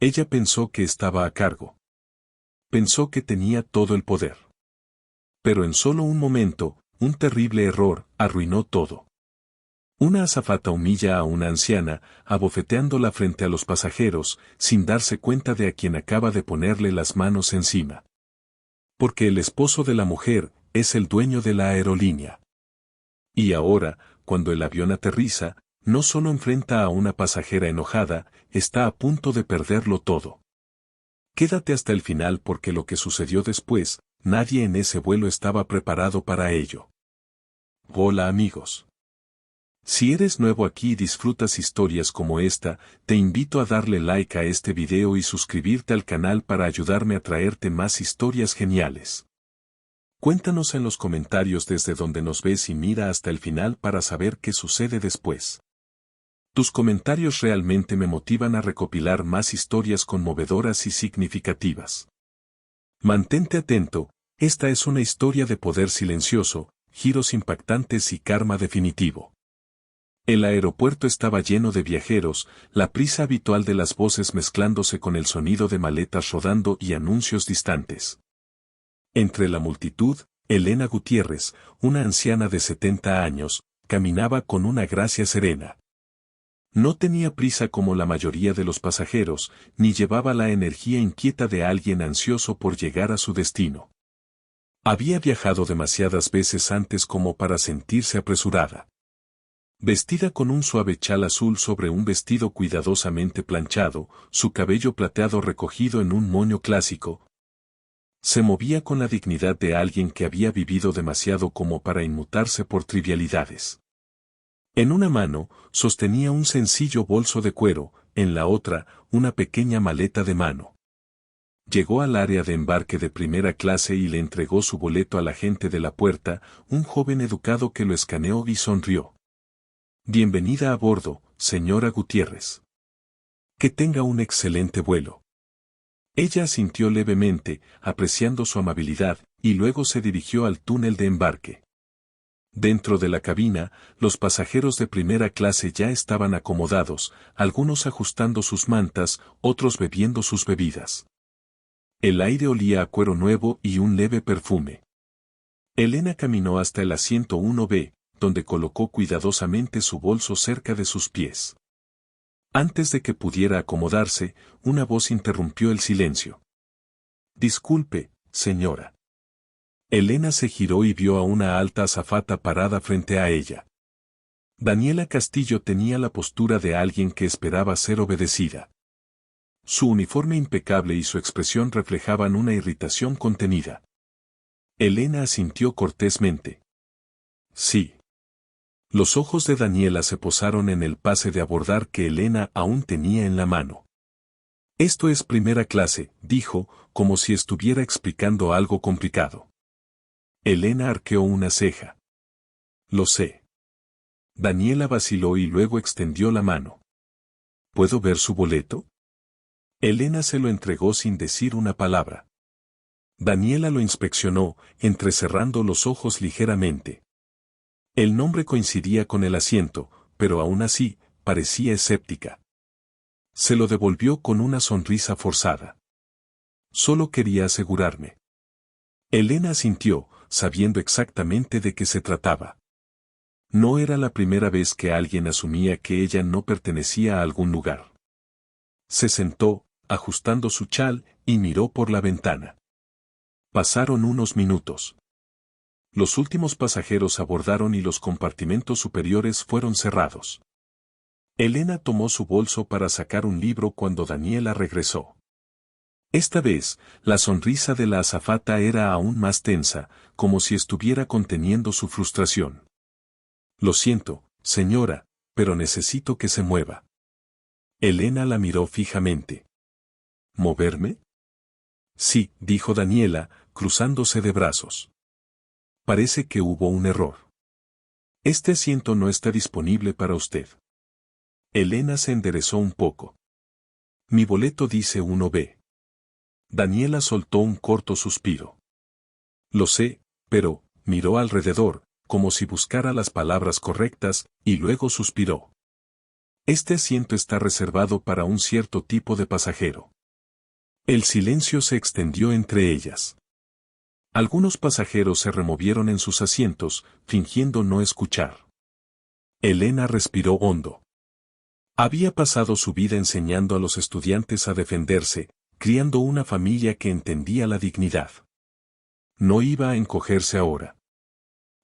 Ella pensó que estaba a cargo. Pensó que tenía todo el poder. Pero en solo un momento, un terrible error arruinó todo. Una azafata humilla a una anciana, abofeteándola frente a los pasajeros, sin darse cuenta de a quien acaba de ponerle las manos encima. Porque el esposo de la mujer es el dueño de la aerolínea. Y ahora, cuando el avión aterriza, no solo enfrenta a una pasajera enojada, está a punto de perderlo todo. Quédate hasta el final porque lo que sucedió después, nadie en ese vuelo estaba preparado para ello. Hola amigos. Si eres nuevo aquí y disfrutas historias como esta, te invito a darle like a este video y suscribirte al canal para ayudarme a traerte más historias geniales. Cuéntanos en los comentarios desde donde nos ves y mira hasta el final para saber qué sucede después. Tus comentarios realmente me motivan a recopilar más historias conmovedoras y significativas. Mantente atento, esta es una historia de poder silencioso, giros impactantes y karma definitivo. El aeropuerto estaba lleno de viajeros, la prisa habitual de las voces mezclándose con el sonido de maletas rodando y anuncios distantes. Entre la multitud, Elena Gutiérrez, una anciana de 70 años, caminaba con una gracia serena. No tenía prisa como la mayoría de los pasajeros, ni llevaba la energía inquieta de alguien ansioso por llegar a su destino. Había viajado demasiadas veces antes como para sentirse apresurada. Vestida con un suave chal azul sobre un vestido cuidadosamente planchado, su cabello plateado recogido en un moño clásico, se movía con la dignidad de alguien que había vivido demasiado como para inmutarse por trivialidades. En una mano, sostenía un sencillo bolso de cuero, en la otra, una pequeña maleta de mano. Llegó al área de embarque de primera clase y le entregó su boleto al agente de la puerta, un joven educado que lo escaneó y sonrió. Bienvenida a bordo, señora Gutiérrez. Que tenga un excelente vuelo. Ella asintió levemente, apreciando su amabilidad, y luego se dirigió al túnel de embarque. Dentro de la cabina, los pasajeros de primera clase ya estaban acomodados, algunos ajustando sus mantas, otros bebiendo sus bebidas. El aire olía a cuero nuevo y un leve perfume. Elena caminó hasta el asiento 1B, donde colocó cuidadosamente su bolso cerca de sus pies. Antes de que pudiera acomodarse, una voz interrumpió el silencio. Disculpe, señora. Elena se giró y vio a una alta azafata parada frente a ella. Daniela Castillo tenía la postura de alguien que esperaba ser obedecida. Su uniforme impecable y su expresión reflejaban una irritación contenida. Elena asintió cortésmente. Sí. Los ojos de Daniela se posaron en el pase de abordar que Elena aún tenía en la mano. Esto es primera clase, dijo, como si estuviera explicando algo complicado. Elena arqueó una ceja. Lo sé. Daniela vaciló y luego extendió la mano. ¿Puedo ver su boleto? Elena se lo entregó sin decir una palabra. Daniela lo inspeccionó, entrecerrando los ojos ligeramente. El nombre coincidía con el asiento, pero aún así, parecía escéptica. Se lo devolvió con una sonrisa forzada. Solo quería asegurarme. Elena asintió, sabiendo exactamente de qué se trataba. No era la primera vez que alguien asumía que ella no pertenecía a algún lugar. Se sentó, ajustando su chal, y miró por la ventana. Pasaron unos minutos. Los últimos pasajeros abordaron y los compartimentos superiores fueron cerrados. Elena tomó su bolso para sacar un libro cuando Daniela regresó. Esta vez, la sonrisa de la azafata era aún más tensa, como si estuviera conteniendo su frustración. Lo siento, señora, pero necesito que se mueva. Elena la miró fijamente. ¿Moverme? Sí, dijo Daniela, cruzándose de brazos. Parece que hubo un error. Este asiento no está disponible para usted. Elena se enderezó un poco. Mi boleto dice 1B. Daniela soltó un corto suspiro. Lo sé, pero, miró alrededor, como si buscara las palabras correctas, y luego suspiró. Este asiento está reservado para un cierto tipo de pasajero. El silencio se extendió entre ellas. Algunos pasajeros se removieron en sus asientos, fingiendo no escuchar. Elena respiró hondo. Había pasado su vida enseñando a los estudiantes a defenderse, criando una familia que entendía la dignidad. No iba a encogerse ahora.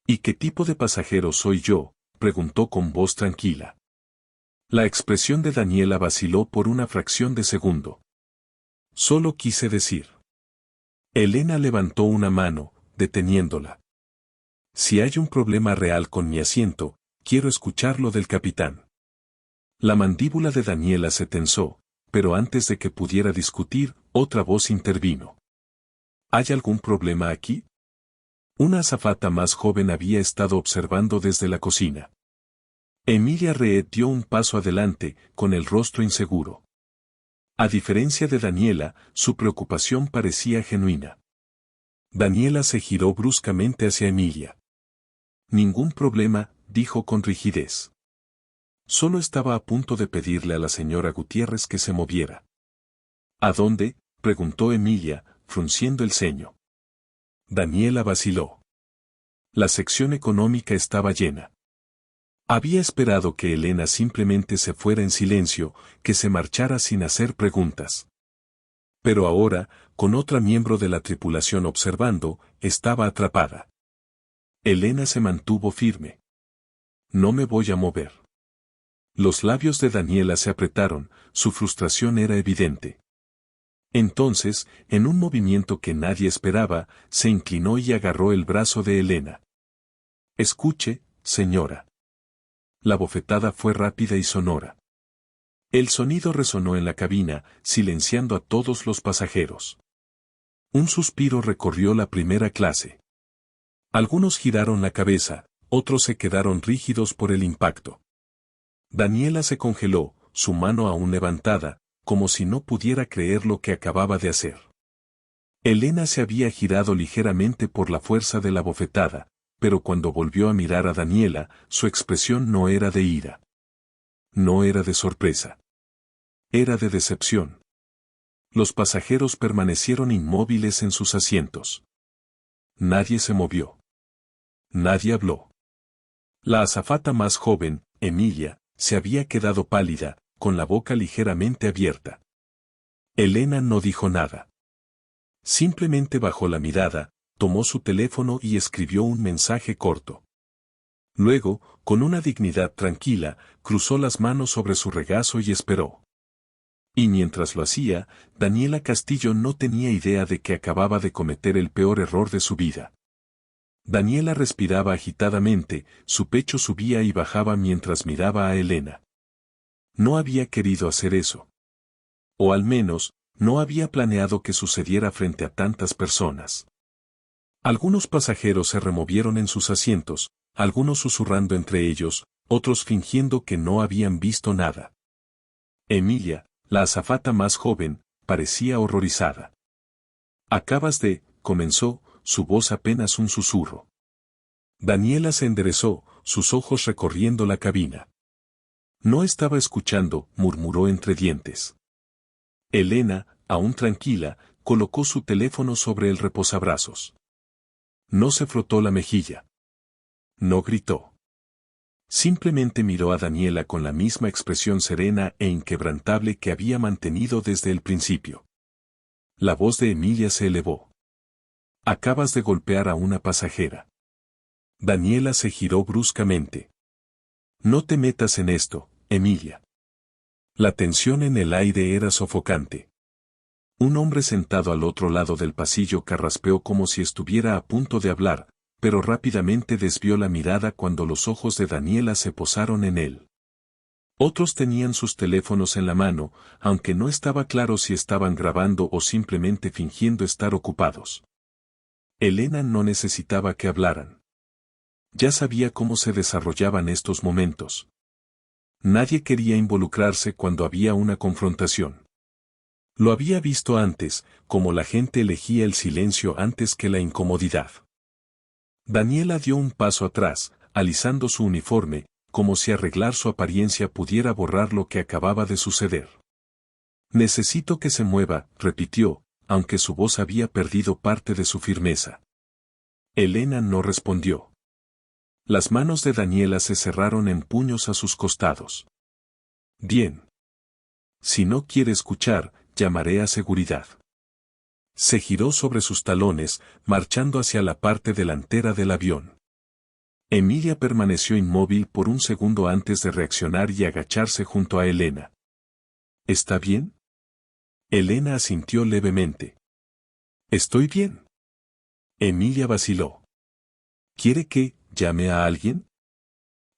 ¿Y qué tipo de pasajero soy yo?, preguntó con voz tranquila. La expresión de Daniela vaciló por una fracción de segundo. Solo quise decir. Elena levantó una mano, deteniéndola. Si hay un problema real con mi asiento, quiero escucharlo del capitán. La mandíbula de Daniela se tensó, pero antes de que pudiera discutir, otra voz intervino. ¿Hay algún problema aquí? Una azafata más joven había estado observando desde la cocina. Emilia Reed dio un paso adelante, con el rostro inseguro. A diferencia de Daniela, su preocupación parecía genuina. Daniela se giró bruscamente hacia Emilia. Ningún problema, dijo con rigidez. Solo estaba a punto de pedirle a la señora Gutiérrez que se moviera. ¿A dónde?, preguntó Emilia, frunciendo el ceño. Daniela vaciló. La sección económica estaba llena. Había esperado que Elena simplemente se fuera en silencio, que se marchara sin hacer preguntas. Pero ahora, con otra miembro de la tripulación observando, estaba atrapada. Elena se mantuvo firme. No me voy a mover. Los labios de Daniela se apretaron, su frustración era evidente. Entonces, en un movimiento que nadie esperaba, se inclinó y agarró el brazo de Elena. Escuche, señora. La bofetada fue rápida y sonora. El sonido resonó en la cabina, silenciando a todos los pasajeros. Un suspiro recorrió la primera clase. Algunos giraron la cabeza, otros se quedaron rígidos por el impacto. Daniela se congeló, su mano aún levantada, como si no pudiera creer lo que acababa de hacer. Elena se había girado ligeramente por la fuerza de la bofetada, pero cuando volvió a mirar a Daniela, su expresión no era de ira. No era de sorpresa. Era de decepción. Los pasajeros permanecieron inmóviles en sus asientos. Nadie se movió. Nadie habló. La azafata más joven, Emilia, se había quedado pálida, con la boca ligeramente abierta. Elena no dijo nada. Simplemente bajó la mirada, tomó su teléfono y escribió un mensaje corto. Luego, con una dignidad tranquila, cruzó las manos sobre su regazo y esperó. Y mientras lo hacía, Daniela Castillo no tenía idea de que acababa de cometer el peor error de su vida. Daniela respiraba agitadamente, su pecho subía y bajaba mientras miraba a Elena. No había querido hacer eso. O al menos, no había planeado que sucediera frente a tantas personas. Algunos pasajeros se removieron en sus asientos, algunos susurrando entre ellos, otros fingiendo que no habían visto nada. Emilia, la azafata más joven, parecía horrorizada. Acabas de, comenzó, su voz apenas un susurro. Daniela se enderezó, sus ojos recorriendo la cabina. No estaba escuchando, murmuró entre dientes. Elena, aún tranquila, colocó su teléfono sobre el reposabrazos. No se frotó la mejilla. No gritó. Simplemente miró a Daniela con la misma expresión serena e inquebrantable que había mantenido desde el principio. La voz de Emilia se elevó. Acabas de golpear a una pasajera. Daniela se giró bruscamente. No te metas en esto, Emilia. La tensión en el aire era sofocante. Un hombre sentado al otro lado del pasillo carraspeó como si estuviera a punto de hablar, pero rápidamente desvió la mirada cuando los ojos de Daniela se posaron en él. Otros tenían sus teléfonos en la mano, aunque no estaba claro si estaban grabando o simplemente fingiendo estar ocupados. Elena no necesitaba que hablaran. Ya sabía cómo se desarrollaban estos momentos. Nadie quería involucrarse cuando había una confrontación. Lo había visto antes, como la gente elegía el silencio antes que la incomodidad. Daniela dio un paso atrás, alisando su uniforme, como si arreglar su apariencia pudiera borrar lo que acababa de suceder. Necesito que se mueva, repitió, aunque su voz había perdido parte de su firmeza. Elena no respondió. Las manos de Daniela se cerraron en puños a sus costados. Bien. Si no quiere escuchar, llamaré a seguridad. Se giró sobre sus talones, marchando hacia la parte delantera del avión. Emilia permaneció inmóvil por un segundo antes de reaccionar y agacharse junto a Elena. ¿Está bien? Elena asintió levemente. ¿Estoy bien? Emilia vaciló. ¿Quiere que llame a alguien?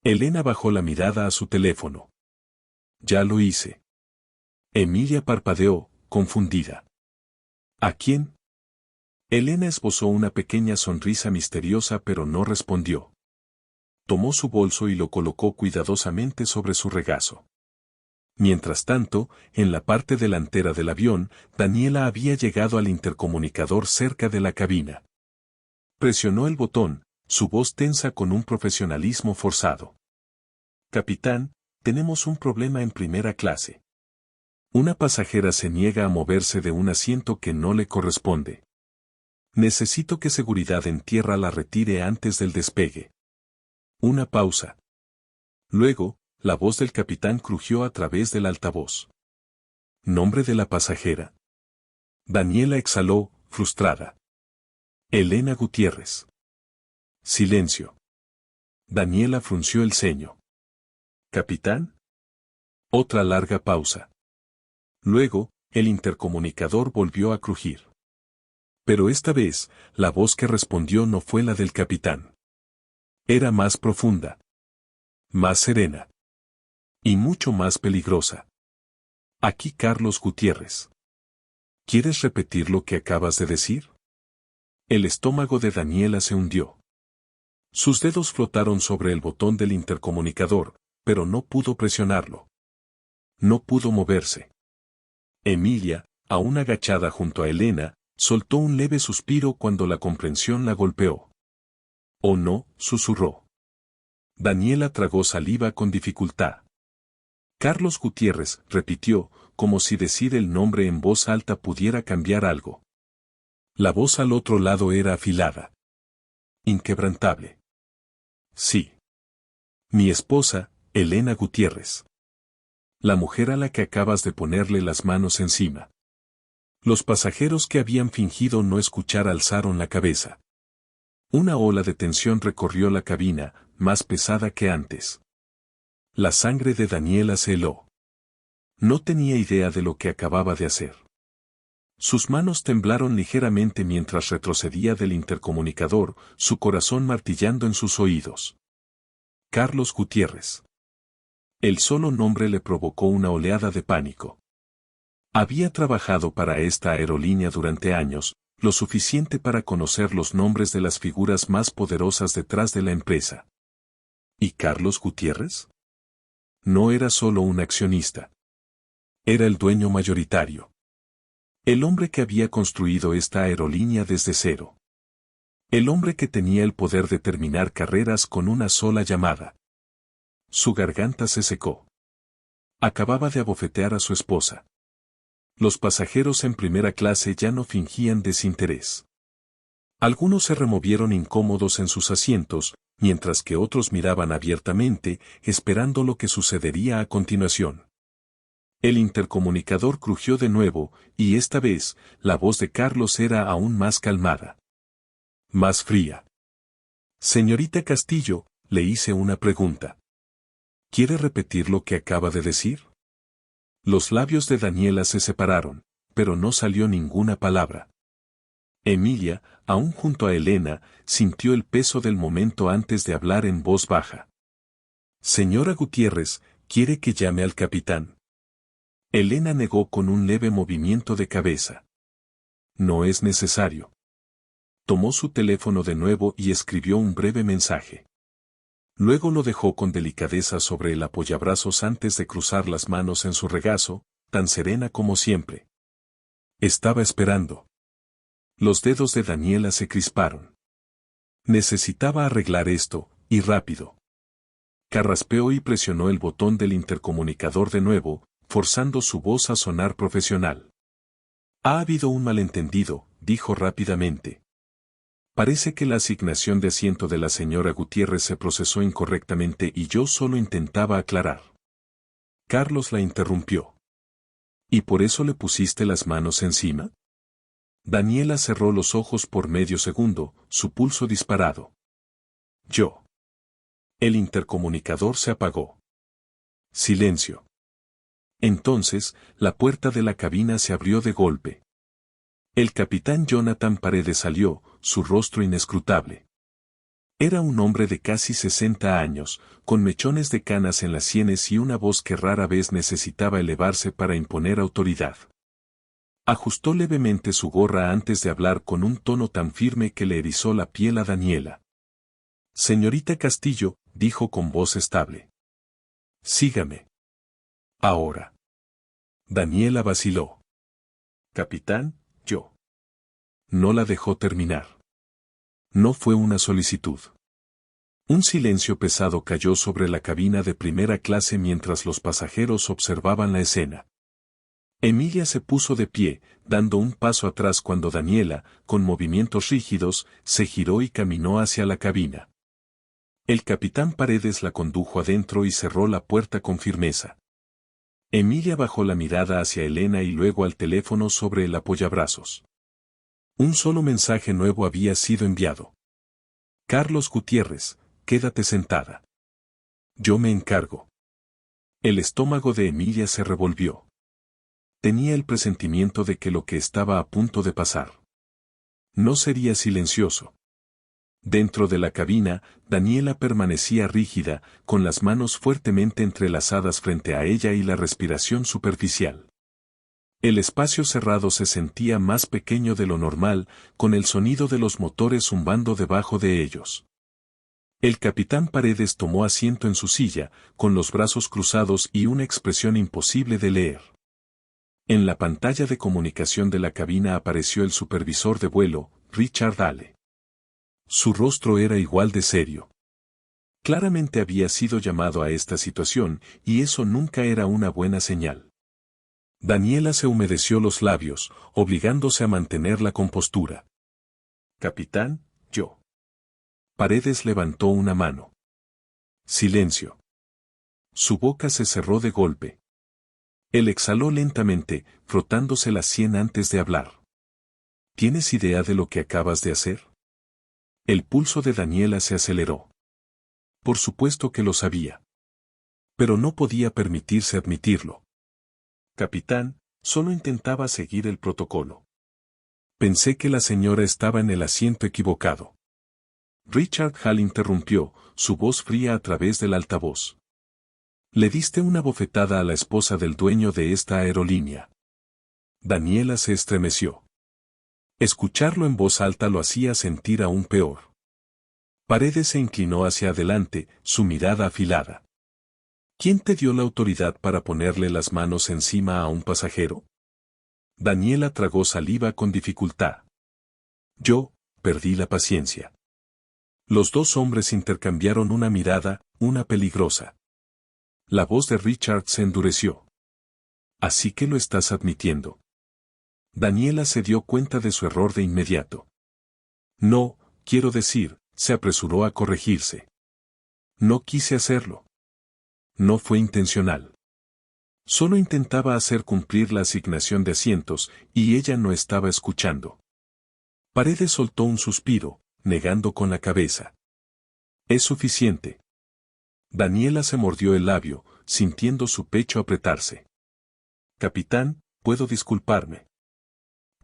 Elena bajó la mirada a su teléfono. Ya lo hice. Emilia parpadeó, confundida. ¿A quién? Elena esbozó una pequeña sonrisa misteriosa pero no respondió. Tomó su bolso y lo colocó cuidadosamente sobre su regazo. Mientras tanto, en la parte delantera del avión, Daniela había llegado al intercomunicador cerca de la cabina. Presionó el botón, su voz tensa con un profesionalismo forzado. Capitán, tenemos un problema en primera clase. Una pasajera se niega a moverse de un asiento que no le corresponde. Necesito que seguridad en tierra la retire antes del despegue. Una pausa. Luego, la voz del capitán crujió a través del altavoz. ¿Nombre de la pasajera? Daniela exhaló, frustrada. Elena Gutiérrez. Silencio. Daniela frunció el ceño. ¿Capitán? Otra larga pausa. Luego, el intercomunicador volvió a crujir. Pero esta vez, la voz que respondió no fue la del capitán. Era más profunda. Más serena. Y mucho más peligrosa. Aquí Carlos Gutiérrez. ¿Quieres repetir lo que acabas de decir? El estómago de Daniela se hundió. Sus dedos flotaron sobre el botón del intercomunicador, pero no pudo presionarlo. No pudo moverse. Emilia, aún agachada junto a Elena, soltó un leve suspiro cuando la comprensión la golpeó. «Oh no», susurró. Daniela tragó saliva con dificultad. Carlos Gutiérrez, repitió, como si decir el nombre en voz alta pudiera cambiar algo. La voz al otro lado era afilada. Inquebrantable. Sí. Mi esposa, Elena Gutiérrez. La mujer a la que acabas de ponerle las manos encima. Los pasajeros que habían fingido no escuchar alzaron la cabeza. Una ola de tensión recorrió la cabina, más pesada que antes. La sangre de Daniela se heló. No tenía idea de lo que acababa de hacer. Sus manos temblaron ligeramente mientras retrocedía del intercomunicador, su corazón martillando en sus oídos. Carlos Gutiérrez. El solo nombre le provocó una oleada de pánico. Había trabajado para esta aerolínea durante años, lo suficiente para conocer los nombres de las figuras más poderosas detrás de la empresa. ¿Y Carlos Gutiérrez? No era solo un accionista. Era el dueño mayoritario. El hombre que había construido esta aerolínea desde cero. El hombre que tenía el poder de terminar carreras con una sola llamada. Su garganta se secó. Acababa de abofetear a su esposa. Los pasajeros en primera clase ya no fingían desinterés. Algunos se removieron incómodos en sus asientos, mientras que otros miraban abiertamente, esperando lo que sucedería a continuación. El intercomunicador crujió de nuevo, y esta vez, la voz de Carlos era aún más calmada. Más fría. Señorita Castillo, le hice una pregunta. ¿Quiere repetir lo que acaba de decir? Los labios de Daniela se separaron, pero no salió ninguna palabra. Emilia, aún junto a Elena, sintió el peso del momento antes de hablar en voz baja. Señora Gutiérrez, ¿quiere que llame al capitán? Elena negó con un leve movimiento de cabeza. No es necesario. Tomó su teléfono de nuevo y escribió un breve mensaje. Luego lo dejó con delicadeza sobre el apoyabrazos antes de cruzar las manos en su regazo, tan serena como siempre. Estaba esperando. Los dedos de Daniela se crisparon. Necesitaba arreglar esto, y rápido. Carraspeó y presionó el botón del intercomunicador de nuevo, forzando su voz a sonar profesional. Ha habido un malentendido, dijo rápidamente. Parece que la asignación de asiento de la señora Gutiérrez se procesó incorrectamente y yo solo intentaba aclarar. Carlos la interrumpió. ¿Y por eso le pusiste las manos encima? Daniela cerró los ojos por medio segundo, su pulso disparado. Yo. El intercomunicador se apagó. Silencio. Entonces, la puerta de la cabina se abrió de golpe. El capitán Jonathan Paredes salió, su rostro inescrutable. Era un hombre de casi 60 años, con mechones de canas en las sienes y una voz que rara vez necesitaba elevarse para imponer autoridad. Ajustó levemente su gorra antes de hablar con un tono tan firme que le erizó la piel a Daniela. Señorita Castillo, dijo con voz estable. Sígame. Ahora. Daniela vaciló. Capitán, yo. No la dejó terminar. No fue una solicitud. Un silencio pesado cayó sobre la cabina de primera clase mientras los pasajeros observaban la escena. Emilia se puso de pie, dando un paso atrás cuando Daniela, con movimientos rígidos, se giró y caminó hacia la cabina. El capitán Paredes la condujo adentro y cerró la puerta con firmeza. Emilia bajó la mirada hacia Elena y luego al teléfono sobre el apoyabrazos. Un solo mensaje nuevo había sido enviado. Carlos Gutiérrez, quédate sentada. Yo me encargo. El estómago de Emilia se revolvió. Tenía el presentimiento de que lo que estaba a punto de pasar no sería silencioso. Dentro de la cabina, Daniela permanecía rígida, con las manos fuertemente entrelazadas frente a ella y la respiración superficial. El espacio cerrado se sentía más pequeño de lo normal, con el sonido de los motores zumbando debajo de ellos. El capitán Paredes tomó asiento en su silla, con los brazos cruzados y una expresión imposible de leer. En la pantalla de comunicación de la cabina apareció el supervisor de vuelo, Richard Hale. Su rostro era igual de serio. Claramente había sido llamado a esta situación, y eso nunca era una buena señal. Daniela se humedeció los labios, obligándose a mantener la compostura. Capitán, yo. Paredes levantó una mano. Silencio. Su boca se cerró de golpe. Él exhaló lentamente, frotándose la sien antes de hablar. ¿Tienes idea de lo que acabas de hacer? El pulso de Daniela se aceleró. Por supuesto que lo sabía. Pero no podía permitirse admitirlo. Capitán, solo intentaba seguir el protocolo. Pensé que la señora estaba en el asiento equivocado. Richard Hale interrumpió, su voz fría a través del altavoz. Le diste una bofetada a la esposa del dueño de esta aerolínea. Daniela se estremeció. Escucharlo en voz alta lo hacía sentir aún peor. Paredes se inclinó hacia adelante, su mirada afilada. ¿Quién te dio la autoridad para ponerle las manos encima a un pasajero? Daniela tragó saliva con dificultad. Yo, perdí la paciencia. Los dos hombres intercambiaron una mirada, una peligrosa. La voz de Richard se endureció. Así que lo estás admitiendo. Daniela se dio cuenta de su error de inmediato. No, quiero decir, se apresuró a corregirse. No quise hacerlo. No fue intencional. Solo intentaba hacer cumplir la asignación de asientos, y ella no estaba escuchando. Paredes soltó un suspiro, negando con la cabeza. Es suficiente. Daniela se mordió el labio, sintiendo su pecho apretarse. Capitán, ¿puedo disculparme?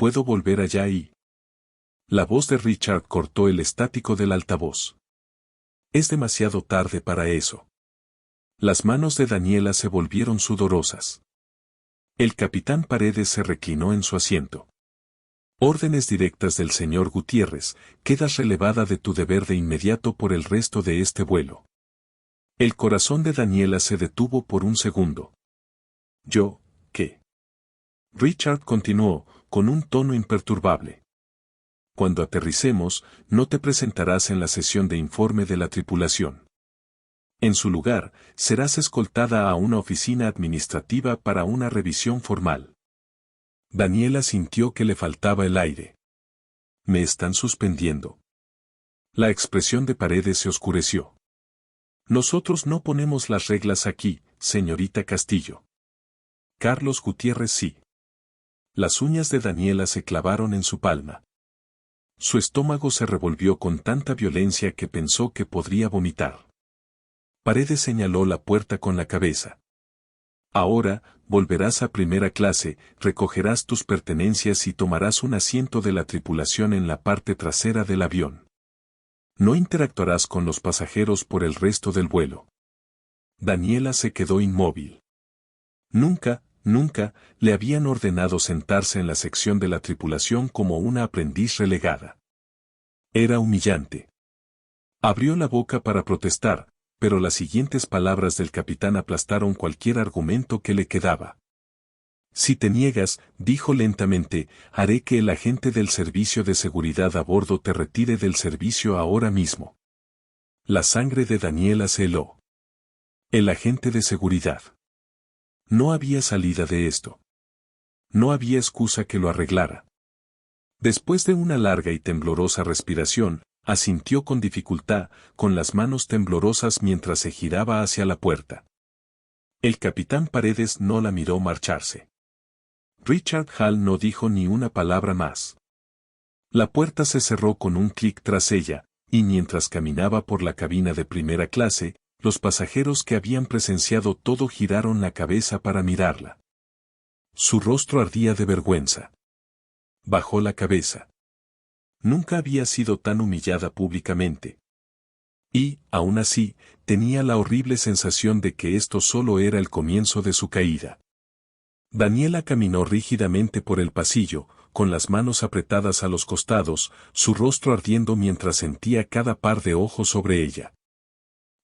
¿Puedo volver allá y...? La voz de Richard cortó el estático del altavoz. Es demasiado tarde para eso. Las manos de Daniela se volvieron sudorosas. El capitán Paredes se reclinó en su asiento. Órdenes directas del señor Gutiérrez, quedas relevada de tu deber de inmediato por el resto de este vuelo. El corazón de Daniela se detuvo por un segundo. ¿Yo, qué? Richard continuó, con un tono imperturbable. Cuando aterricemos, no te presentarás en la sesión de informe de la tripulación. En su lugar, serás escoltada a una oficina administrativa para una revisión formal. Daniela sintió que le faltaba el aire. Me están suspendiendo. La expresión de Paredes se oscureció. Nosotros no ponemos las reglas aquí, señorita Castillo. Carlos Gutiérrez sí. Las uñas de Daniela se clavaron en su palma. Su estómago se revolvió con tanta violencia que pensó que podría vomitar. Paredes señaló la puerta con la cabeza. Ahora, volverás a primera clase, recogerás tus pertenencias y tomarás un asiento de la tripulación en la parte trasera del avión. No interactuarás con los pasajeros por el resto del vuelo. Daniela se quedó inmóvil. Nunca le habían ordenado sentarse en la sección de la tripulación como una aprendiz relegada. Era humillante. Abrió la boca para protestar, pero las siguientes palabras del capitán aplastaron cualquier argumento que le quedaba. Si te niegas, dijo lentamente, haré que el agente del servicio de seguridad a bordo te retire del servicio ahora mismo. La sangre de Daniela se heló. El agente de seguridad. No había salida de esto. No había excusa que lo arreglara. Después de una larga y temblorosa respiración, asintió con dificultad, con las manos temblorosas mientras se giraba hacia la puerta. El capitán Paredes no la miró marcharse. Richard Hall no dijo ni una palabra más. La puerta se cerró con un clic tras ella, y mientras caminaba por la cabina de primera clase, los pasajeros que habían presenciado todo giraron la cabeza para mirarla. Su rostro ardía de vergüenza. Bajó la cabeza. Nunca había sido tan humillada públicamente. Y, aún así, tenía la horrible sensación de que esto solo era el comienzo de su caída. Daniela caminó rígidamente por el pasillo, con las manos apretadas a los costados, su rostro ardiendo mientras sentía cada par de ojos sobre ella.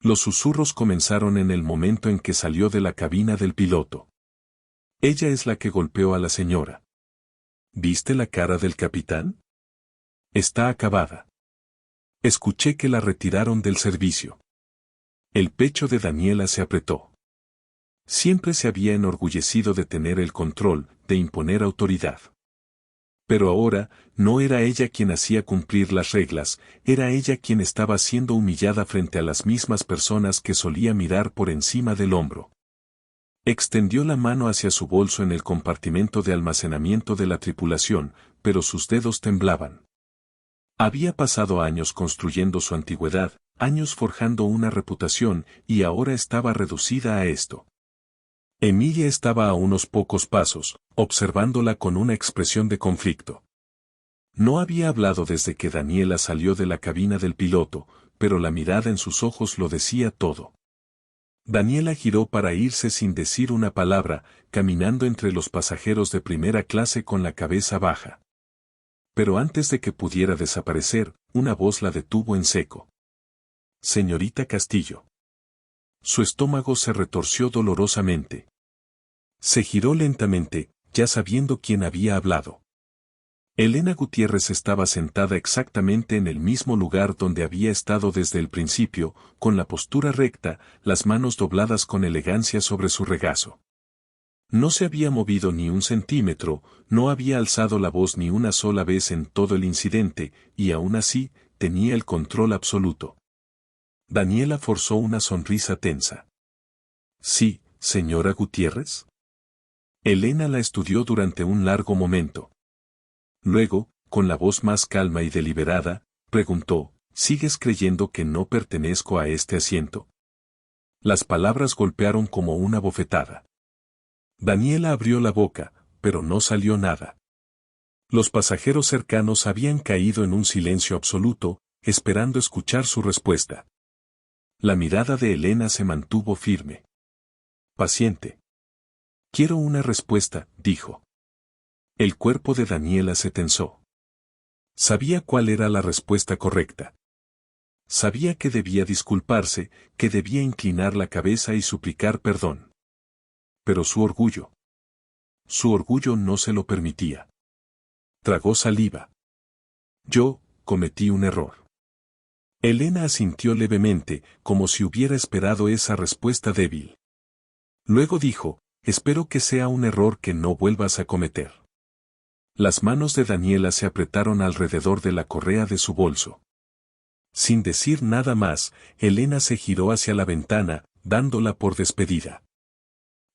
Los susurros comenzaron en el momento en que salió de la cabina del piloto. Ella es la que golpeó a la señora. ¿Viste la cara del capitán? Está acabada. Escuché que la retiraron del servicio. El pecho de Daniela se apretó. Siempre se había enorgullecido de tener el control, de imponer autoridad. Pero ahora, no era ella quien hacía cumplir las reglas, era ella quien estaba siendo humillada frente a las mismas personas que solía mirar por encima del hombro. Extendió la mano hacia su bolso en el compartimento de almacenamiento de la tripulación, pero sus dedos temblaban. Había pasado años construyendo su antigüedad, años forjando una reputación, y ahora estaba reducida a esto. Emilia estaba a unos pocos pasos, observándola con una expresión de conflicto. No había hablado desde que Daniela salió de la cabina del piloto, pero la mirada en sus ojos lo decía todo. Daniela giró para irse sin decir una palabra, caminando entre los pasajeros de primera clase con la cabeza baja. Pero antes de que pudiera desaparecer, una voz la detuvo en seco. Señorita Castillo. Su estómago se retorció dolorosamente. Se giró lentamente, ya sabiendo quién había hablado. Elena Gutiérrez estaba sentada exactamente en el mismo lugar donde había estado desde el principio, con la postura recta, las manos dobladas con elegancia sobre su regazo. No se había movido ni un centímetro, no había alzado la voz ni una sola vez en todo el incidente, y aún así, tenía el control absoluto. Daniela forzó una sonrisa tensa. Sí, señora Gutiérrez. Elena la estudió durante un largo momento. Luego, con la voz más calma y deliberada, preguntó, ¿sigues creyendo que no pertenezco a este asiento? Las palabras golpearon como una bofetada. Daniela abrió la boca, pero no salió nada. Los pasajeros cercanos habían caído en un silencio absoluto, esperando escuchar su respuesta. La mirada de Elena se mantuvo firme. Paciente. Quiero una respuesta, dijo. El cuerpo de Daniela se tensó. Sabía cuál era la respuesta correcta. Sabía que debía disculparse, que debía inclinar la cabeza y suplicar perdón. Pero su orgullo no se lo permitía. Tragó saliva. Yo, cometí un error. Elena asintió levemente, como si hubiera esperado esa respuesta débil. Luego dijo, espero que sea un error que no vuelvas a cometer. Las manos de Daniela se apretaron alrededor de la correa de su bolso. Sin decir nada más, Elena se giró hacia la ventana, dándola por despedida.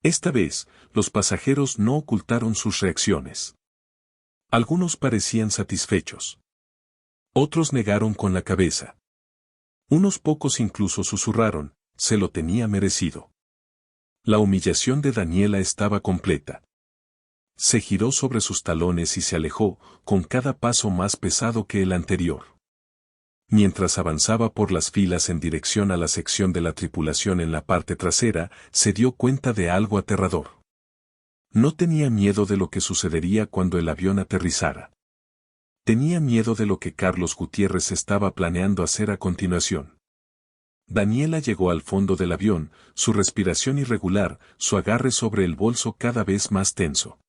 Esta vez, los pasajeros no ocultaron sus reacciones. Algunos parecían satisfechos. Otros negaron con la cabeza. Unos pocos incluso susurraron, se lo tenía merecido. La humillación de Daniela estaba completa. Se giró sobre sus talones y se alejó, con cada paso más pesado que el anterior. Mientras avanzaba por las filas en dirección a la sección de la tripulación en la parte trasera, se dio cuenta de algo aterrador. No tenía miedo de lo que sucedería cuando el avión aterrizara. Tenía miedo de lo que Carlos Gutiérrez estaba planeando hacer a continuación. Daniela llegó al fondo del avión, su respiración irregular, su agarre sobre el bolso cada vez más tenso.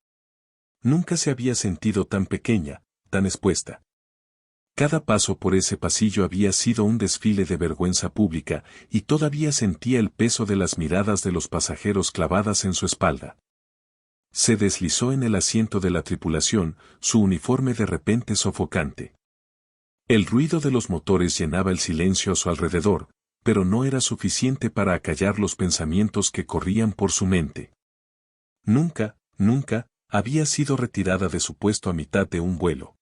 Nunca se había sentido tan pequeña, tan expuesta. Cada paso por ese pasillo había sido un desfile de vergüenza pública, y todavía sentía el peso de las miradas de los pasajeros clavadas en su espalda. Se deslizó en el asiento de la tripulación, su uniforme de repente sofocante. El ruido de los motores llenaba el silencio a su alrededor, pero no era suficiente para acallar los pensamientos que corrían por su mente. Nunca, nunca, había sido retirada de su puesto a mitad de un vuelo.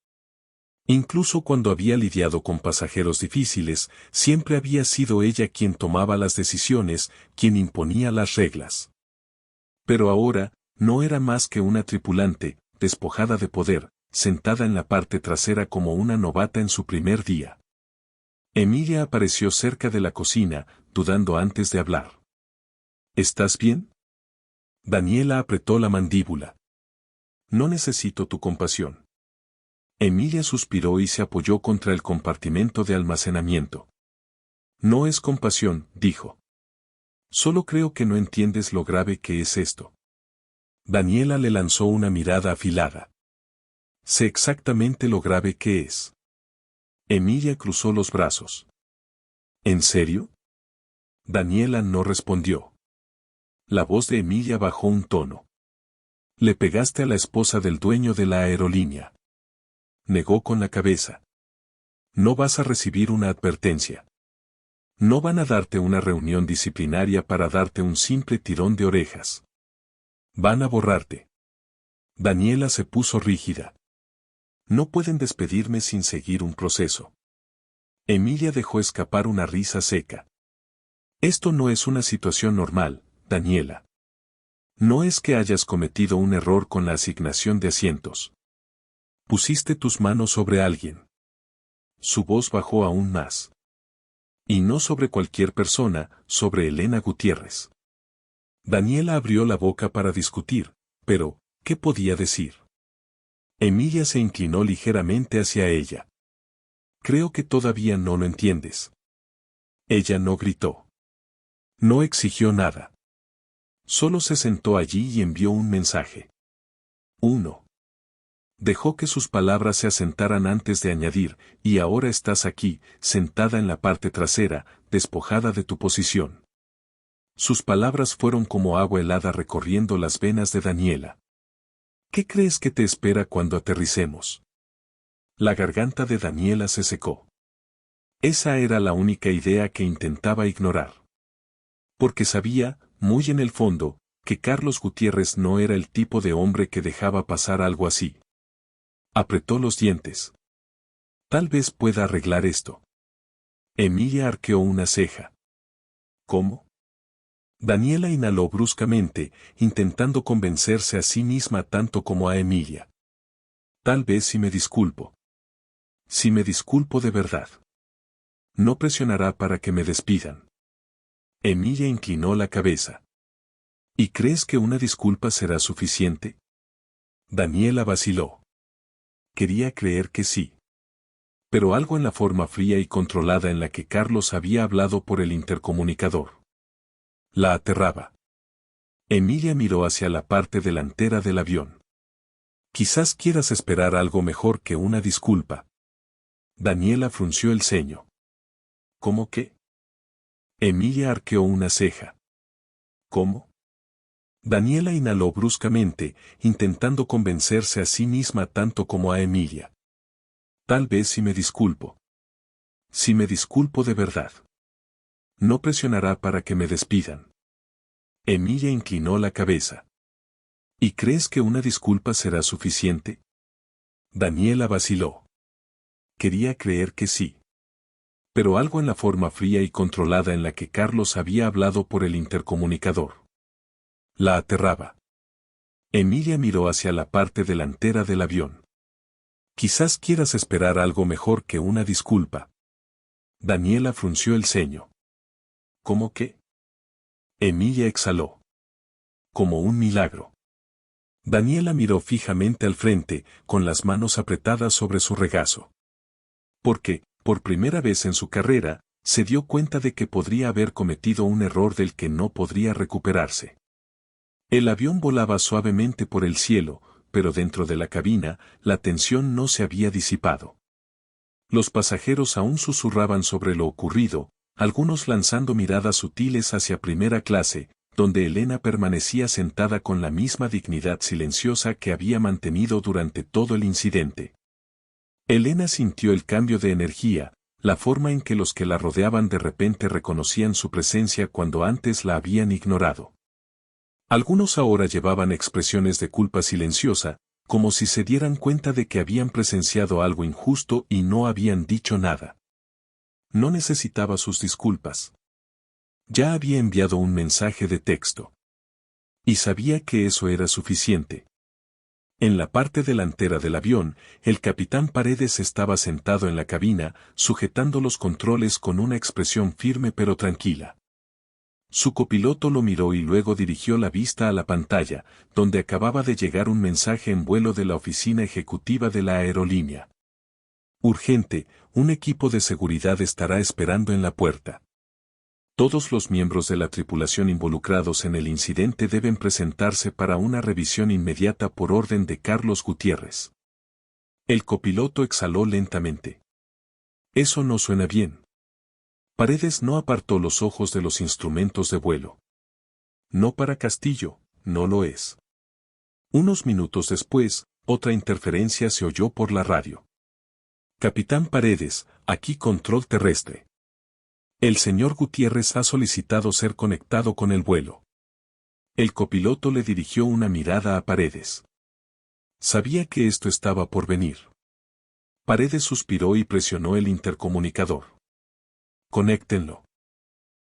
Incluso cuando había lidiado con pasajeros difíciles, siempre había sido ella quien tomaba las decisiones, quien imponía las reglas. Pero ahora, no era más que una tripulante, despojada de poder, sentada en la parte trasera como una novata en su primer día. Emilia apareció cerca de la cocina, dudando antes de hablar. ¿Estás bien? Daniela apretó la mandíbula. No necesito tu compasión. Emilia suspiró y se apoyó contra el compartimento de almacenamiento. No es compasión, dijo. Solo creo que no entiendes lo grave que es esto. Daniela le lanzó una mirada afilada. Sé exactamente lo grave que es. Emilia cruzó los brazos. ¿En serio? Daniela no respondió. La voz de Emilia bajó un tono. Le pegaste a la esposa del dueño de la aerolínea. Negó con la cabeza. No vas a recibir una advertencia. No van a darte una reunión disciplinaria para darte un simple tirón de orejas. Van a borrarte. Daniela se puso rígida. No pueden despedirme sin seguir un proceso. Emilia dejó escapar una risa seca. Esto no es una situación normal, Daniela. No es que hayas cometido un error con la asignación de asientos. Pusiste tus manos sobre alguien. Su voz bajó aún más. Y no sobre cualquier persona, sobre Elena Gutiérrez. Daniela abrió la boca para discutir, pero, ¿qué podía decir? Emilia se inclinó ligeramente hacia ella. Creo que todavía no lo entiendes. Ella no gritó. No exigió nada. Solo se sentó allí y envió un mensaje. 1. Dejó que sus palabras se asentaran antes de añadir, y ahora estás aquí, sentada en la parte trasera, despojada de tu posición. Sus palabras fueron como agua helada recorriendo las venas de Daniela. ¿Qué crees que te espera cuando aterricemos? La garganta de Daniela se secó. Esa era la única idea que intentaba ignorar. Porque sabía, muy en el fondo, que Carlos Gutiérrez no era el tipo de hombre que dejaba pasar algo así. Apretó los dientes. Tal vez pueda arreglar esto. Emilia arqueó una ceja. ¿Cómo? Daniela inhaló bruscamente, intentando convencerse a sí misma tanto como a Emilia. Tal vez si me disculpo. Si me disculpo de verdad. No presionará para que me despidan. Emilia inclinó la cabeza. ¿Y crees que una disculpa será suficiente? Daniela vaciló. Quería creer que sí. Pero algo en la forma fría y controlada en la que Carlos había hablado por el intercomunicador la aterraba. Emilia miró hacia la parte delantera del avión. Quizás quieras esperar algo mejor que una disculpa. Daniela frunció el ceño. ¿Cómo qué? Emilia arqueó una ceja. ¿Cómo? Daniela inhaló bruscamente, intentando convencerse a sí misma tanto como a Emilia. Tal vez si me disculpo. Si me disculpo de verdad. No presionará para que me despidan. Emilia inclinó la cabeza. ¿Y crees que una disculpa será suficiente? Daniela vaciló. Quería creer que sí. Pero algo en la forma fría y controlada en la que Carlos había hablado por el intercomunicador la aterraba. Emilia miró hacia la parte delantera del avión. Quizás quieras esperar algo mejor que una disculpa. Daniela frunció el ceño. ¿Cómo qué? Emilia exhaló. Como un milagro. Daniela miró fijamente al frente, con las manos apretadas sobre su regazo. Porque, por primera vez en su carrera, se dio cuenta de que podría haber cometido un error del que no podría recuperarse. El avión volaba suavemente por el cielo, pero dentro de la cabina, la tensión no se había disipado. Los pasajeros aún susurraban sobre lo ocurrido, algunos lanzando miradas sutiles hacia primera clase, donde Elena permanecía sentada con la misma dignidad silenciosa que había mantenido durante todo el incidente. Elena sintió el cambio de energía, la forma en que los que la rodeaban de repente reconocían su presencia cuando antes la habían ignorado. Algunos ahora llevaban expresiones de culpa silenciosa, como si se dieran cuenta de que habían presenciado algo injusto y no habían dicho nada. No necesitaba sus disculpas. Ya había enviado un mensaje de texto. Y sabía que eso era suficiente. En la parte delantera del avión, el capitán Paredes estaba sentado en la cabina, sujetando los controles con una expresión firme pero tranquila. Su copiloto lo miró y luego dirigió la vista a la pantalla, donde acababa de llegar un mensaje en vuelo de la oficina ejecutiva de la aerolínea. Urgente, un equipo de seguridad estará esperando en la puerta. Todos los miembros de la tripulación involucrados en el incidente deben presentarse para una revisión inmediata por orden de Carlos Gutiérrez. El copiloto exhaló lentamente. Eso no suena bien. Paredes no apartó los ojos de los instrumentos de vuelo. No para Castillo, no lo es. Unos minutos después, otra interferencia se oyó por la radio. Capitán Paredes, aquí control terrestre. El señor Gutiérrez ha solicitado ser conectado con el vuelo. El copiloto le dirigió una mirada a Paredes. Sabía que esto estaba por venir. Paredes suspiró y presionó el intercomunicador. Conéctenlo.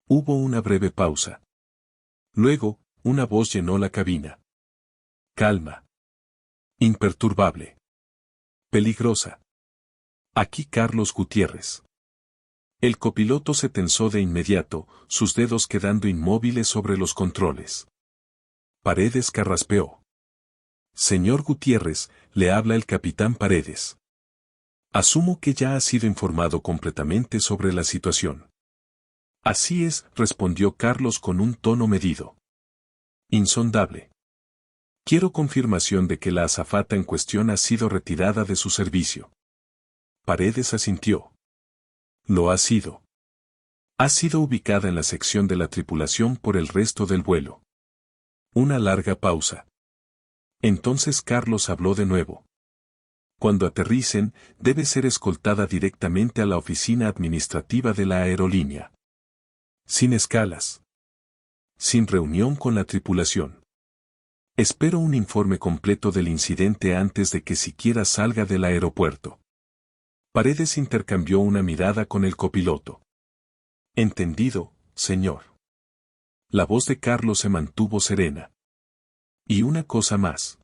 Hubo una breve pausa. Luego, una voz llenó la cabina. Calma. Imperturbable. Peligrosa. Aquí Carlos Gutiérrez. El copiloto se tensó de inmediato, sus dedos quedando inmóviles sobre los controles. Paredes carraspeó. Señor Gutiérrez, le habla el capitán Paredes. Asumo que ya ha sido informado completamente sobre la situación. Así es, respondió Carlos con un tono medido. Insondable. Quiero confirmación de que la azafata en cuestión ha sido retirada de su servicio. Paredes asintió. Lo ha sido. Ha sido ubicada en la sección de la tripulación por el resto del vuelo. Una larga pausa. Entonces Carlos habló de nuevo. Cuando aterricen, debe ser escoltada directamente a la oficina administrativa de la aerolínea. Sin escalas. Sin reunión con la tripulación. Espero un informe completo del incidente antes de que siquiera salga del aeropuerto. Paredes intercambió una mirada con el copiloto. Entendido, señor. La voz de Carlos se mantuvo serena. Y una cosa más.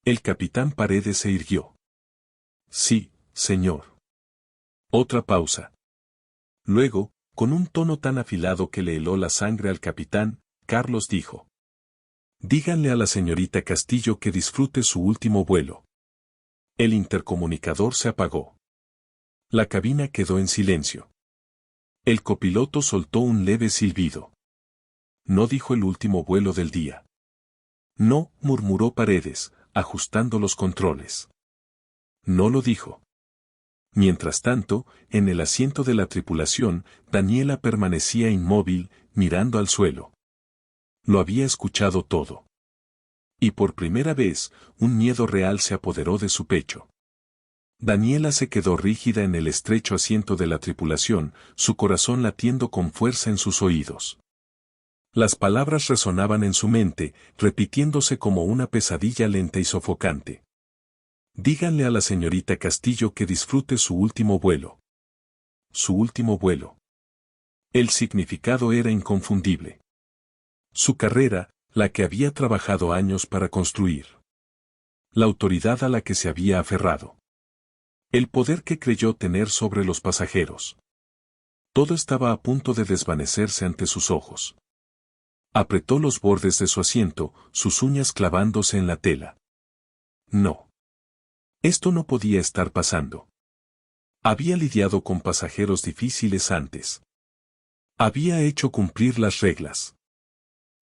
El capitán Paredes se irguió. Sí, señor. Otra pausa. Luego, con un tono tan afilado que le heló la sangre al capitán, Carlos dijo. Díganle a la señorita Castillo que disfrute su último vuelo. El intercomunicador se apagó. La cabina quedó en silencio. El copiloto soltó un leve silbido. No dijo el último vuelo del día. No, murmuró Paredes, ajustando los controles. No lo dijo. Mientras tanto, en el asiento de la tripulación, Daniela permanecía inmóvil, mirando al suelo. Lo había escuchado todo. Y por primera vez, un miedo real se apoderó de su pecho. Daniela se quedó rígida en el estrecho asiento de la tripulación, su corazón latiendo con fuerza en sus oídos. Las palabras resonaban en su mente, repitiéndose como una pesadilla lenta y sofocante. Díganle a la señorita Castillo que disfrute su último vuelo. Su último vuelo. El significado era inconfundible. Su carrera, la que había trabajado años para construir. La autoridad a la que se había aferrado. El poder que creyó tener sobre los pasajeros. Todo estaba a punto de desvanecerse ante sus ojos. Apretó los bordes de su asiento, sus uñas clavándose en la tela. No. Esto no podía estar pasando. Había lidiado con pasajeros difíciles antes. Había hecho cumplir las reglas.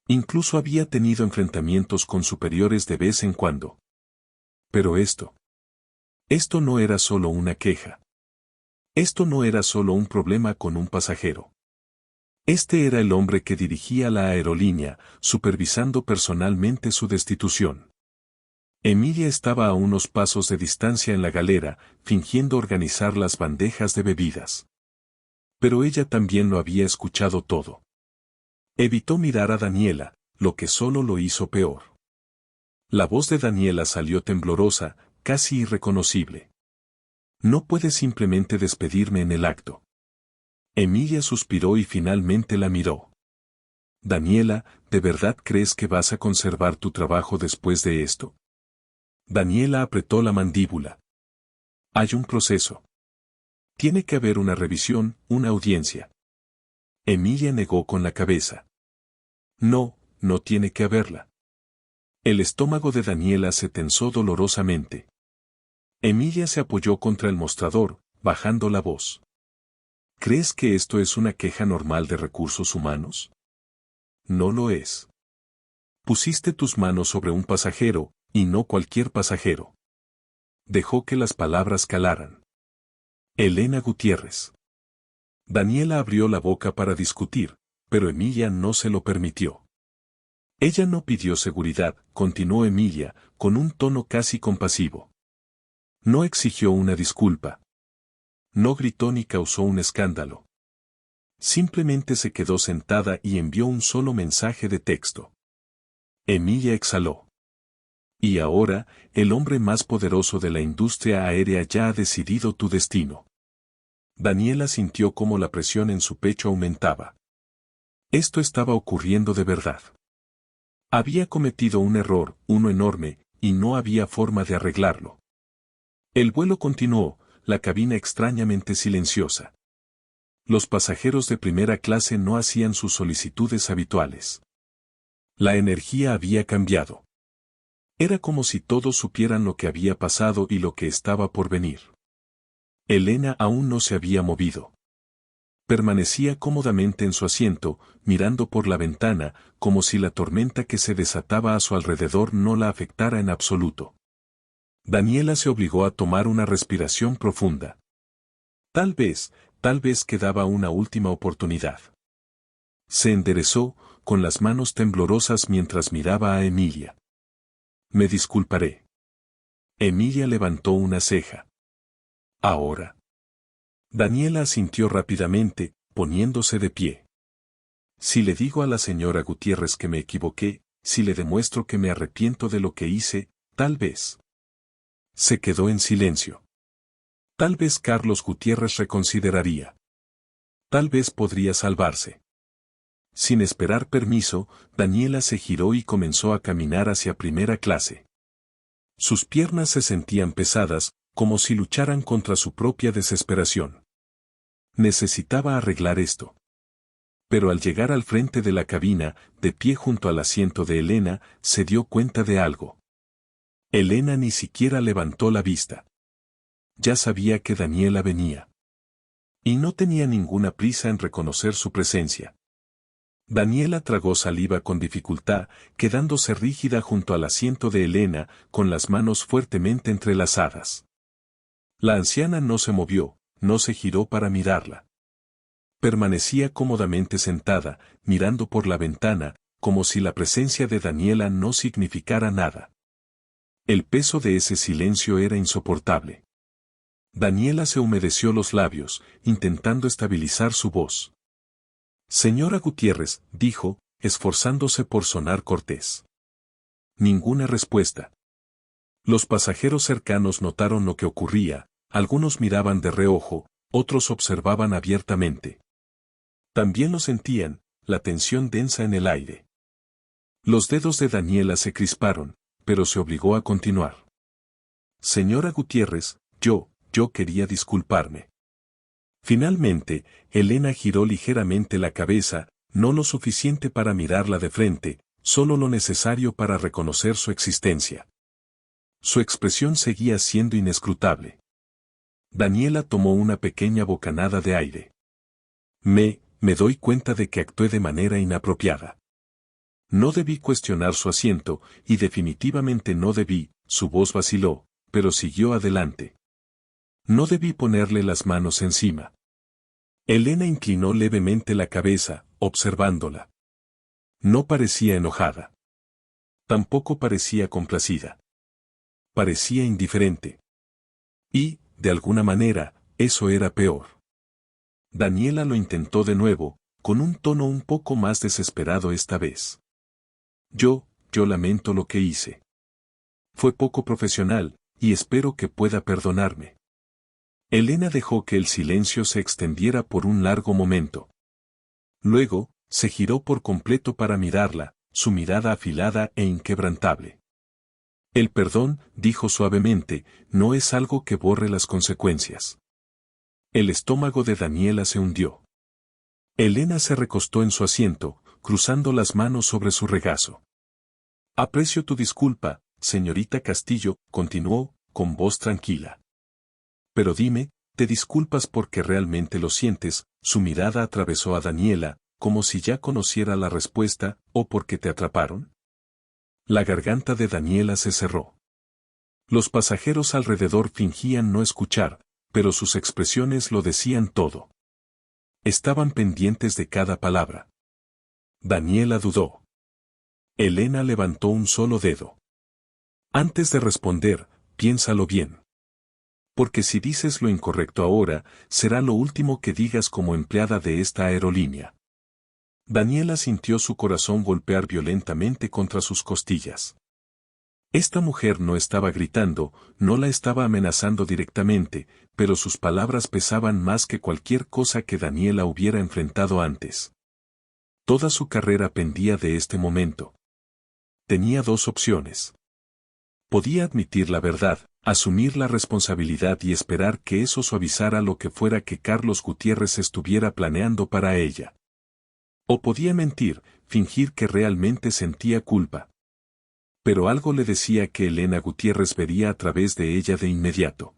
Incluso había tenido enfrentamientos con superiores de vez en cuando. Pero esto no era solo una queja. Esto no era solo un problema con un pasajero. Este era el hombre que dirigía la aerolínea, supervisando personalmente su destitución. Emilia estaba a unos pasos de distancia en la galera, fingiendo organizar las bandejas de bebidas. Pero ella también lo había escuchado todo. Evitó mirar a Daniela, lo que solo lo hizo peor. La voz de Daniela salió temblorosa, casi irreconocible. No puedes simplemente despedirme en el acto. Emilia suspiró y finalmente la miró. Daniela, ¿de verdad crees que vas a conservar tu trabajo después de esto? Daniela apretó la mandíbula. Hay un proceso. Tiene que haber una revisión, una audiencia. Emilia negó con la cabeza. No, no tiene que haberla. El estómago de Daniela se tensó dolorosamente. Emilia se apoyó contra el mostrador, bajando la voz. ¿Crees que esto es una queja normal de recursos humanos? No lo es. Pusiste tus manos sobre un pasajero, y no cualquier pasajero. Dejó que las palabras calaran. Elena Gutiérrez. Daniela abrió la boca para discutir, pero Emilia no se lo permitió. Ella no pidió seguridad, continuó Emilia, con un tono casi compasivo. No exigió una disculpa. No gritó ni causó un escándalo. Simplemente se quedó sentada y envió un solo mensaje de texto. Emilia exhaló. Y ahora, el hombre más poderoso de la industria aérea ya ha decidido tu destino. Daniela sintió cómo la presión en su pecho aumentaba. Esto estaba ocurriendo de verdad. Había cometido un error, uno enorme, y no había forma de arreglarlo. El vuelo continuó, la cabina extrañamente silenciosa. Los pasajeros de primera clase no hacían sus solicitudes habituales. La energía había cambiado. Era como si todos supieran lo que había pasado y lo que estaba por venir. Elena aún no se había movido. Permanecía cómodamente en su asiento, mirando por la ventana, como si la tormenta que se desataba a su alrededor no la afectara en absoluto. Daniela se obligó a tomar una respiración profunda. Tal vez quedaba una última oportunidad. Se enderezó, con las manos temblorosas mientras miraba a Emilia. Me disculparé. Emilia levantó una ceja. Ahora. Daniela asintió rápidamente, poniéndose de pie. Si le digo a la señora Gutiérrez que me equivoqué, si le demuestro que me arrepiento de lo que hice, tal vez. Se quedó en silencio. Tal vez Carlos Gutiérrez reconsideraría. Tal vez podría salvarse. Sin esperar permiso, Daniela se giró y comenzó a caminar hacia primera clase. Sus piernas se sentían pesadas, como si lucharan contra su propia desesperación. Necesitaba arreglar esto. Pero al llegar al frente de la cabina, de pie junto al asiento de Elena, se dio cuenta de algo. Elena ni siquiera levantó la vista. Ya sabía que Daniela venía. Y no tenía ninguna prisa en reconocer su presencia. Daniela tragó saliva con dificultad, quedándose rígida junto al asiento de Elena, con las manos fuertemente entrelazadas. La anciana no se movió, no se giró para mirarla. Permanecía cómodamente sentada, mirando por la ventana, como si la presencia de Daniela no significara nada. El peso de ese silencio era insoportable. Daniela se humedeció los labios, intentando estabilizar su voz. Señora Gutiérrez, dijo, esforzándose por sonar cortés. Ninguna respuesta. Los pasajeros cercanos notaron lo que ocurría, algunos miraban de reojo, otros observaban abiertamente. También lo sentían, la tensión densa en el aire. Los dedos de Daniela se crisparon, pero se obligó a continuar. Señora Gutiérrez, yo quería disculparme. Finalmente, Elena giró ligeramente la cabeza, no lo suficiente para mirarla de frente, solo lo necesario para reconocer su existencia. Su expresión seguía siendo inescrutable. Daniela tomó una pequeña bocanada de aire. Me doy cuenta de que actué de manera inapropiada. No debí cuestionar su asiento, y definitivamente no debí, su voz vaciló, pero siguió adelante. No debí ponerle las manos encima. Elena inclinó levemente la cabeza, observándola. No parecía enojada. Tampoco parecía complacida. Parecía indiferente. Y, de alguna manera, eso era peor. Daniela lo intentó de nuevo, con un tono un poco más desesperado esta vez. Yo lamento lo que hice. Fue poco profesional, y espero que pueda perdonarme. Elena dejó que el silencio se extendiera por un largo momento. Luego, se giró por completo para mirarla, su mirada afilada e inquebrantable. El perdón, dijo suavemente, no es algo que borre las consecuencias. El estómago de Daniela se hundió. Elena se recostó en su asiento, cruzando las manos sobre su regazo. Aprecio tu disculpa, señorita Castillo, continuó, con voz tranquila. Pero dime, ¿te disculpas porque realmente lo sientes? Su mirada atravesó a Daniela, como si ya conociera la respuesta, ¿o porque te atraparon? La garganta de Daniela se cerró. Los pasajeros alrededor fingían no escuchar, pero sus expresiones lo decían todo. Estaban pendientes de cada palabra. Daniela dudó. Elena levantó un solo dedo. Antes de responder, piénsalo bien. Porque si dices lo incorrecto ahora, será lo último que digas como empleada de esta aerolínea. Daniela sintió su corazón golpear violentamente contra sus costillas. Esta mujer no estaba gritando, no la estaba amenazando directamente, pero sus palabras pesaban más que cualquier cosa que Daniela hubiera enfrentado antes. Toda su carrera pendía de este momento. Tenía dos opciones. Podía admitir la verdad, asumir la responsabilidad y esperar que eso suavizara lo que fuera que Carlos Gutiérrez estuviera planeando para ella. O podía mentir, fingir que realmente sentía culpa. Pero algo le decía que Elena Gutiérrez vería a través de ella de inmediato.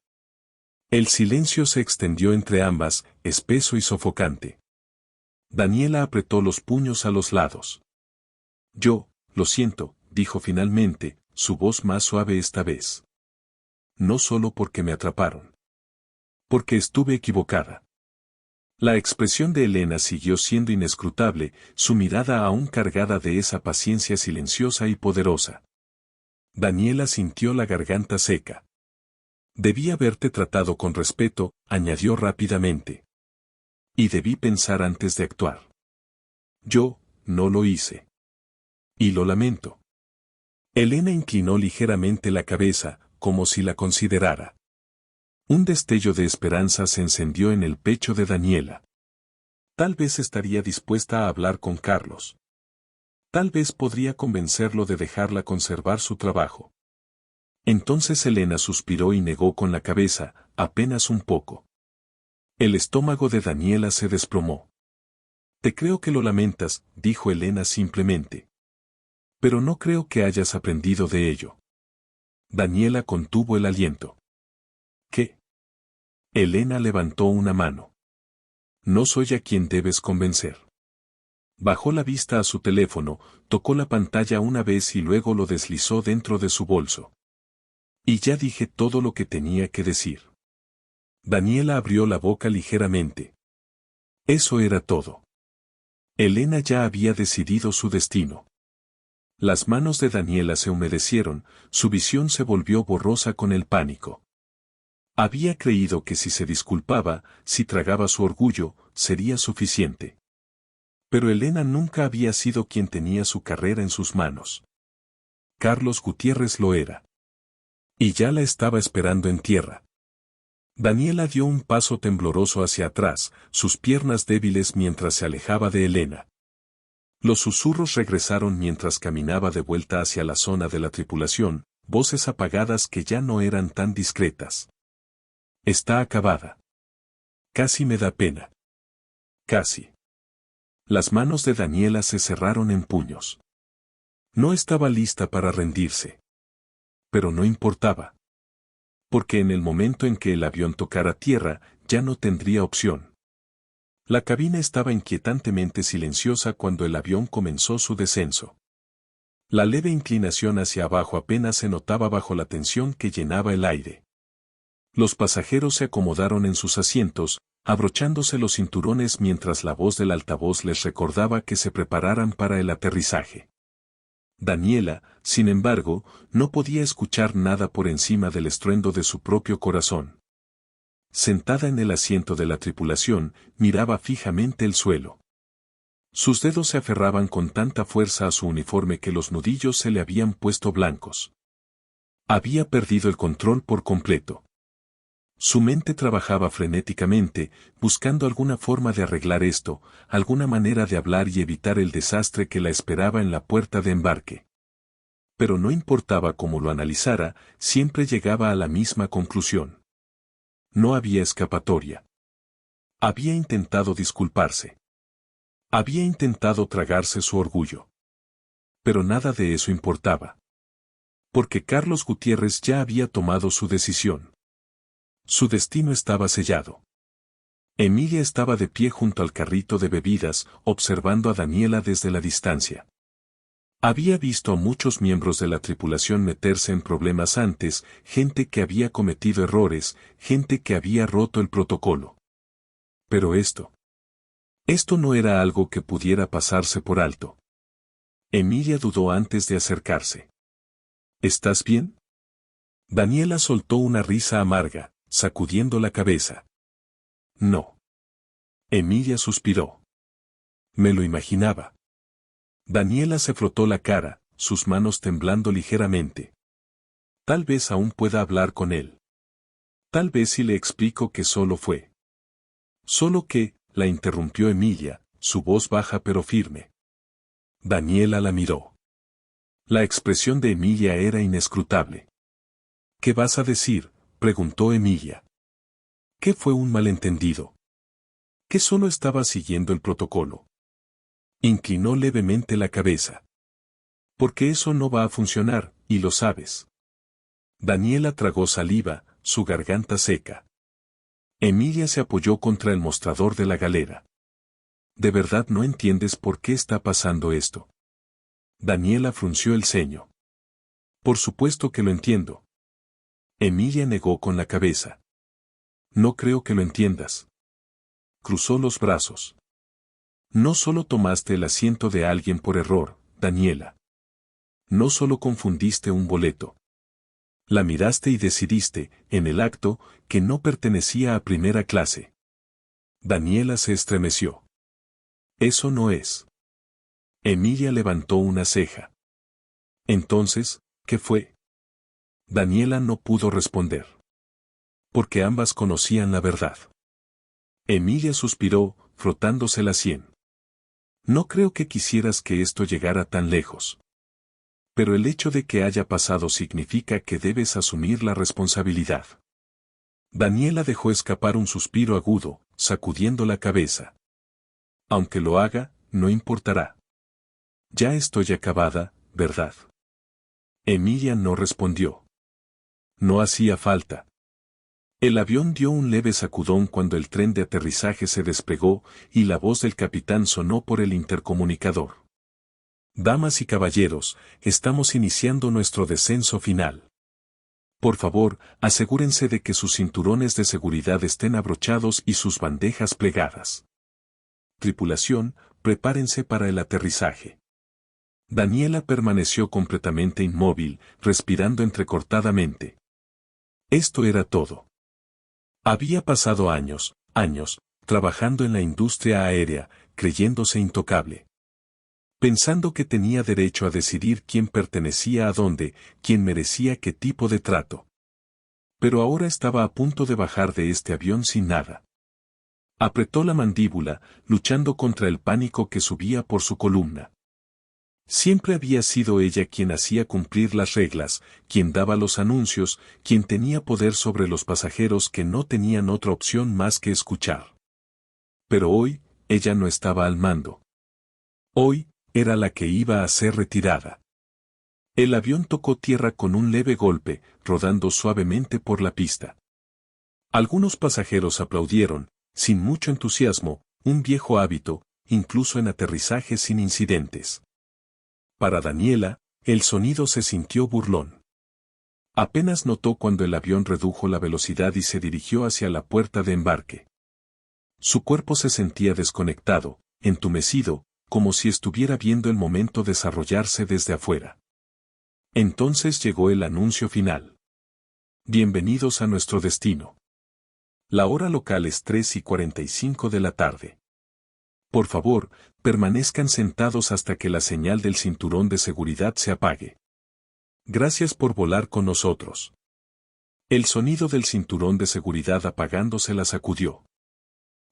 El silencio se extendió entre ambas, espeso y sofocante. Daniela apretó los puños a los lados. Yo, lo siento, dijo finalmente, su voz más suave esta vez. No solo porque me atraparon. Porque estuve equivocada. La expresión de Elena siguió siendo inescrutable, su mirada aún cargada de esa paciencia silenciosa y poderosa. Daniela sintió la garganta seca. Debí haberte tratado con respeto, añadió rápidamente. Y debí pensar antes de actuar. Yo, no lo hice. Y lo lamento. Elena inclinó ligeramente la cabeza, como si la considerara. Un destello de esperanza se encendió en el pecho de Daniela. Tal vez estaría dispuesta a hablar con Carlos. Tal vez podría convencerlo de dejarla conservar su trabajo. Entonces Elena suspiró y negó con la cabeza, apenas un poco. El estómago de Daniela se desplomó. Te creo que lo lamentas, dijo Elena simplemente. Pero no creo que hayas aprendido de ello. Daniela contuvo el aliento. ¿Qué? Elena levantó una mano. No soy a quien debes convencer. Bajó la vista a su teléfono, tocó la pantalla una vez y luego lo deslizó dentro de su bolso. Y ya dije todo lo que tenía que decir. Daniela abrió la boca ligeramente. Eso era todo. Elena ya había decidido su destino. Las manos de Daniela se humedecieron, su visión se volvió borrosa con el pánico. Había creído que si se disculpaba, si tragaba su orgullo, sería suficiente. Pero Elena nunca había sido quien tenía su carrera en sus manos. Carlos Gutiérrez lo era. Y ya la estaba esperando en tierra. Daniela dio un paso tembloroso hacia atrás, sus piernas débiles mientras se alejaba de Elena. Los susurros regresaron mientras caminaba de vuelta hacia la zona de la tripulación, voces apagadas que ya no eran tan discretas. Está acabada. Casi me da pena. Casi. Las manos de Daniela se cerraron en puños. No estaba lista para rendirse. Pero no importaba. Porque en el momento en que el avión tocara tierra, ya no tendría opción. La cabina estaba inquietantemente silenciosa cuando el avión comenzó su descenso. La leve inclinación hacia abajo apenas se notaba bajo la tensión que llenaba el aire. Los pasajeros se acomodaron en sus asientos, abrochándose los cinturones mientras la voz del altavoz les recordaba que se prepararan para el aterrizaje. Daniela, sin embargo, no podía escuchar nada por encima del estruendo de su propio corazón. Sentada en el asiento de la tripulación, miraba fijamente el suelo. Sus dedos se aferraban con tanta fuerza a su uniforme que los nudillos se le habían puesto blancos. Había perdido el control por completo. Su mente trabajaba frenéticamente, buscando alguna forma de arreglar esto, alguna manera de hablar y evitar el desastre que la esperaba en la puerta de embarque. Pero no importaba cómo lo analizara, siempre llegaba a la misma conclusión. No había escapatoria. Había intentado disculparse. Había intentado tragarse su orgullo. Pero nada de eso importaba. Porque Carlos Gutiérrez ya había tomado su decisión. Su destino estaba sellado. Emilia estaba de pie junto al carrito de bebidas, observando a Daniela desde la distancia. Había visto a muchos miembros de la tripulación meterse en problemas antes, gente que había cometido errores, gente que había roto el protocolo. Pero esto no era algo que pudiera pasarse por alto. Emilia dudó antes de acercarse. ¿Estás bien? Daniela soltó una risa amarga, sacudiendo la cabeza. No. Emilia suspiró. Me lo imaginaba. Daniela se frotó la cara, sus manos temblando ligeramente. Tal vez aún pueda hablar con él. Tal vez si le explico que solo fue. Solo que, la interrumpió Emilia, su voz baja pero firme. Daniela la miró. La expresión de Emilia era inescrutable. ¿Qué vas a decir?, preguntó Emilia. ¿Qué fue un malentendido? ¿Que solo estaba siguiendo el protocolo? Inclinó levemente la cabeza. Porque eso no va a funcionar, y lo sabes. Daniela tragó saliva, su garganta seca. Emilia se apoyó contra el mostrador de la galera. ¿De verdad no entiendes por qué está pasando esto? Daniela frunció el ceño. Por supuesto que lo entiendo. Emilia negó con la cabeza. No creo que lo entiendas. Cruzó los brazos. No solo tomaste el asiento de alguien por error, Daniela. No solo confundiste un boleto. La miraste y decidiste, en el acto, que no pertenecía a primera clase. Daniela se estremeció. Eso no es. Emilia levantó una ceja. Entonces, ¿qué fue? Daniela no pudo responder. Porque ambas conocían la verdad. Emilia suspiró, frotándose la sien. No creo que quisieras que esto llegara tan lejos. Pero el hecho de que haya pasado significa que debes asumir la responsabilidad. Daniela dejó escapar un suspiro agudo, sacudiendo la cabeza. Aunque lo haga, no importará. Ya estoy acabada, ¿verdad? Emilia no respondió. No hacía falta. El avión dio un leve sacudón cuando el tren de aterrizaje se despegó y la voz del capitán sonó por el intercomunicador. Damas y caballeros, estamos iniciando nuestro descenso final. Por favor, asegúrense de que sus cinturones de seguridad estén abrochados y sus bandejas plegadas. Tripulación, prepárense para el aterrizaje. Daniela permaneció completamente inmóvil, respirando entrecortadamente. Esto era todo. Había pasado años, trabajando en la industria aérea, creyéndose intocable. Pensando que tenía derecho a decidir quién pertenecía a dónde, quién merecía qué tipo de trato. Pero ahora estaba a punto de bajar de este avión sin nada. Apretó la mandíbula, luchando contra el pánico que subía por su columna. Siempre había sido ella quien hacía cumplir las reglas, quien daba los anuncios, quien tenía poder sobre los pasajeros que no tenían otra opción más que escuchar. Pero hoy, ella no estaba al mando. Hoy, era la que iba a ser retirada. El avión tocó tierra con un leve golpe, rodando suavemente por la pista. Algunos pasajeros aplaudieron, sin mucho entusiasmo, un viejo hábito, incluso en aterrizajes sin incidentes. Para Daniela, el sonido se sintió burlón. Apenas notó cuando el avión redujo la velocidad y se dirigió hacia la puerta de embarque. Su cuerpo se sentía desconectado, entumecido, como si estuviera viendo el momento desarrollarse desde afuera. Entonces llegó el anuncio final. Bienvenidos a nuestro destino. La hora local es 3:45 de la tarde. Por favor, permanezcan sentados hasta que la señal del cinturón de seguridad se apague. Gracias por volar con nosotros. El sonido del cinturón de seguridad apagándose la sacudió.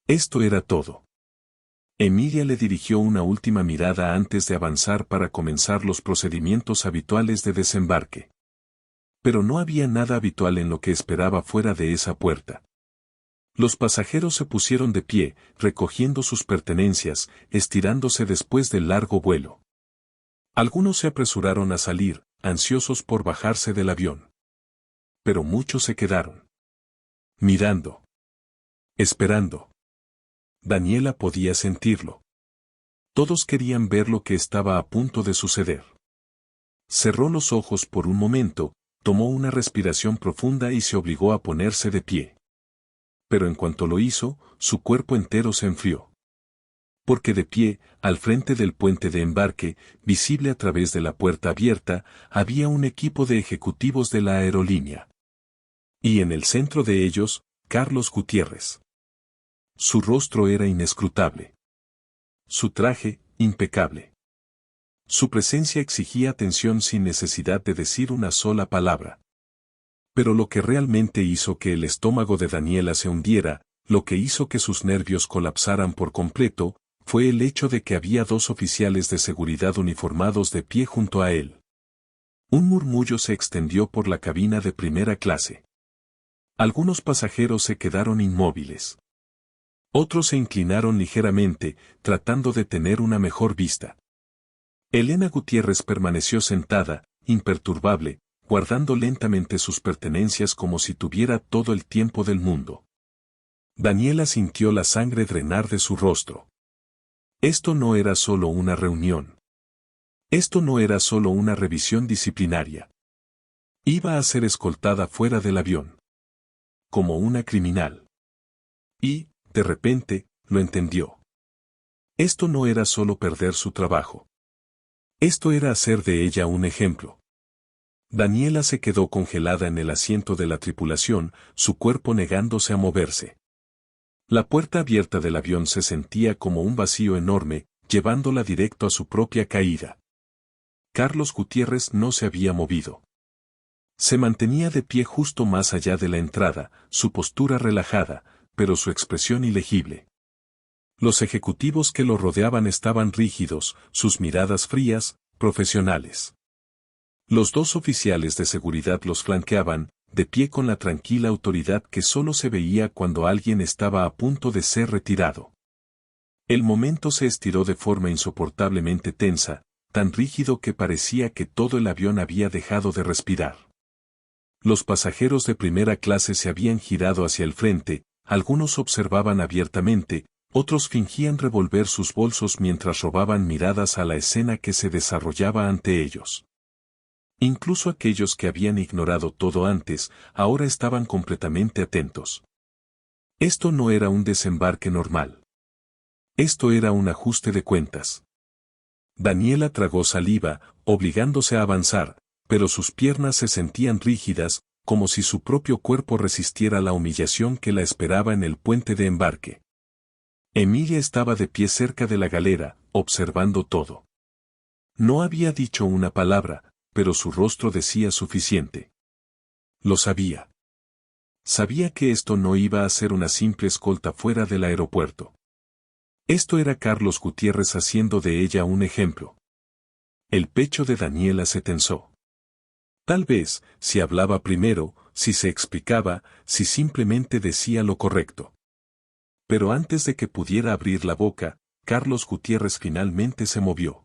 Esto era todo. Emilia le dirigió una última mirada antes de avanzar para comenzar los procedimientos habituales de desembarque. Pero no había nada habitual en lo que esperaba fuera de esa puerta. Los pasajeros se pusieron de pie, recogiendo sus pertenencias, estirándose después del largo vuelo. Algunos se apresuraron a salir, ansiosos por bajarse del avión. Pero muchos se quedaron. Mirando. Esperando. Daniela podía sentirlo. Todos querían ver lo que estaba a punto de suceder. Cerró los ojos por un momento, tomó una respiración profunda y se obligó a ponerse de pie. Pero en cuanto lo hizo, su cuerpo entero se enfrió. Porque de pie, al frente del puente de embarque, visible a través de la puerta abierta, había un equipo de ejecutivos de la aerolínea. Y en el centro de ellos, Carlos Gutiérrez. Su rostro era inescrutable. Su traje, impecable. Su presencia exigía atención sin necesidad de decir una sola palabra. Pero lo que realmente hizo que el estómago de Daniela se hundiera, lo que hizo que sus nervios colapsaran por completo, fue el hecho de que había dos oficiales de seguridad uniformados de pie junto a él. Un murmullo se extendió por la cabina de primera clase. Algunos pasajeros se quedaron inmóviles. Otros se inclinaron ligeramente, tratando de tener una mejor vista. Elena Gutiérrez permaneció sentada, imperturbable, guardando lentamente sus pertenencias como si tuviera todo el tiempo del mundo. Daniela sintió la sangre drenar de su rostro. Esto no era solo una reunión. Esto no era solo una revisión disciplinaria. Iba a ser escoltada fuera del avión. Como una criminal. Y, de repente, lo entendió. Esto no era solo perder su trabajo. Esto era hacer de ella un ejemplo. Daniela se quedó congelada en el asiento de la tripulación, su cuerpo negándose a moverse. La puerta abierta del avión se sentía como un vacío enorme, llevándola directo a su propia caída. Carlos Gutiérrez no se había movido. Se mantenía de pie justo más allá de la entrada, su postura relajada, pero su expresión ilegible. Los ejecutivos que lo rodeaban estaban rígidos, sus miradas frías, profesionales. Los dos oficiales de seguridad los flanqueaban, de pie con la tranquila autoridad que solo se veía cuando alguien estaba a punto de ser retirado. El momento se estiró de forma insoportablemente tensa, tan rígido que parecía que todo el avión había dejado de respirar. Los pasajeros de primera clase se habían girado hacia el frente, algunos observaban abiertamente, otros fingían revolver sus bolsos mientras robaban miradas a la escena que se desarrollaba ante ellos. Incluso aquellos que habían ignorado todo antes, ahora estaban completamente atentos. Esto no era un desembarque normal. Esto era un ajuste de cuentas. Daniela tragó saliva, obligándose a avanzar, pero sus piernas se sentían rígidas, como si su propio cuerpo resistiera la humillación que la esperaba en el puente de embarque. Emilia estaba de pie cerca de la galera, observando todo. No había dicho una palabra, pero su rostro decía suficiente. Lo sabía. Sabía que esto no iba a ser una simple escolta fuera del aeropuerto. Esto era Carlos Gutiérrez haciendo de ella un ejemplo. El pecho de Daniela se tensó. Tal vez, si hablaba primero, si se explicaba, si simplemente decía lo correcto. Pero antes de que pudiera abrir la boca, Carlos Gutiérrez finalmente se movió.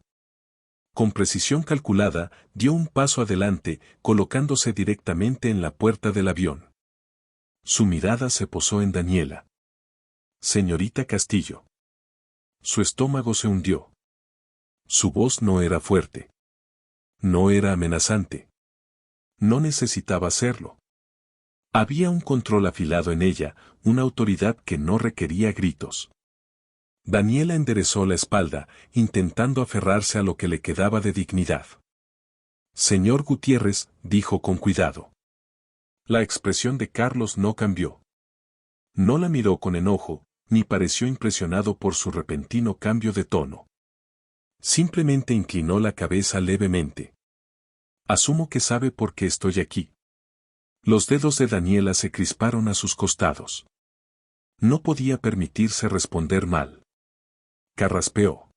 Con precisión calculada, dio un paso adelante, colocándose directamente en la puerta del avión. Su mirada se posó en Daniela. Señorita Castillo. Su estómago se hundió. Su voz no era fuerte. No era amenazante. No necesitaba serlo. Había un control afilado en ella, una autoridad que no requería gritos. Daniela enderezó la espalda, intentando aferrarse a lo que le quedaba de dignidad. Señor Gutiérrez, dijo con cuidado. La expresión de Carlos no cambió. No la miró con enojo, ni pareció impresionado por su repentino cambio de tono. Simplemente inclinó la cabeza levemente. Asumo que sabe por qué estoy aquí. Los dedos de Daniela se crisparon a sus costados. No podía permitirse responder mal. Carraspeó.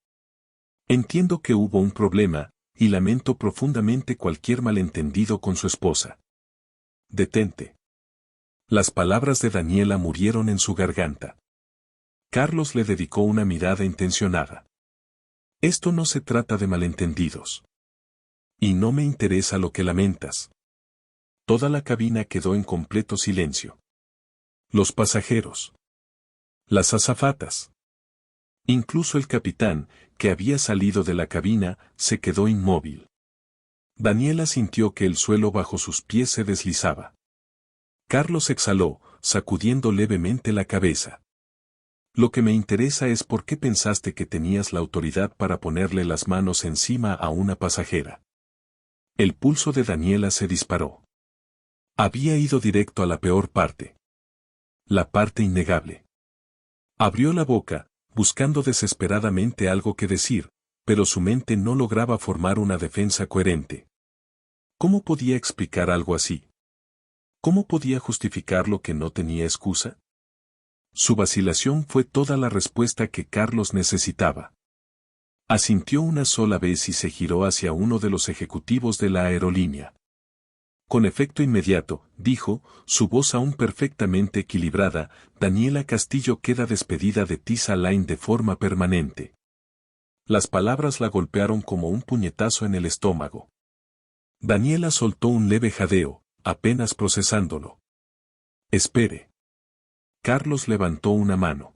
Entiendo que hubo un problema, y lamento profundamente cualquier malentendido con su esposa. Detente. Las palabras de Daniela murieron en su garganta. Carlos le dedicó una mirada intencionada. Esto no se trata de malentendidos. Y no me interesa lo que lamentas. Toda la cabina quedó en completo silencio. Los pasajeros. Las azafatas. Incluso el capitán, que había salido de la cabina, se quedó inmóvil. Daniela sintió que el suelo bajo sus pies se deslizaba. Carlos exhaló, sacudiendo levemente la cabeza. Lo que me interesa es por qué pensaste que tenías la autoridad para ponerle las manos encima a una pasajera. El pulso de Daniela se disparó. Había ido directo a la peor parte. La parte innegable. Abrió la boca, buscando desesperadamente algo que decir, pero su mente no lograba formar una defensa coherente. ¿Cómo podía explicar algo así? ¿Cómo podía justificar lo que no tenía excusa? Su vacilación fue toda la respuesta que Carlos necesitaba. Asintió una sola vez y se giró hacia uno de los ejecutivos de la aerolínea. Con efecto inmediato, dijo, su voz aún perfectamente equilibrada, Daniela Castillo queda despedida de TISA Line de forma permanente. Las palabras la golpearon como un puñetazo en el estómago. Daniela soltó un leve jadeo, apenas procesándolo. Espere. Carlos levantó una mano.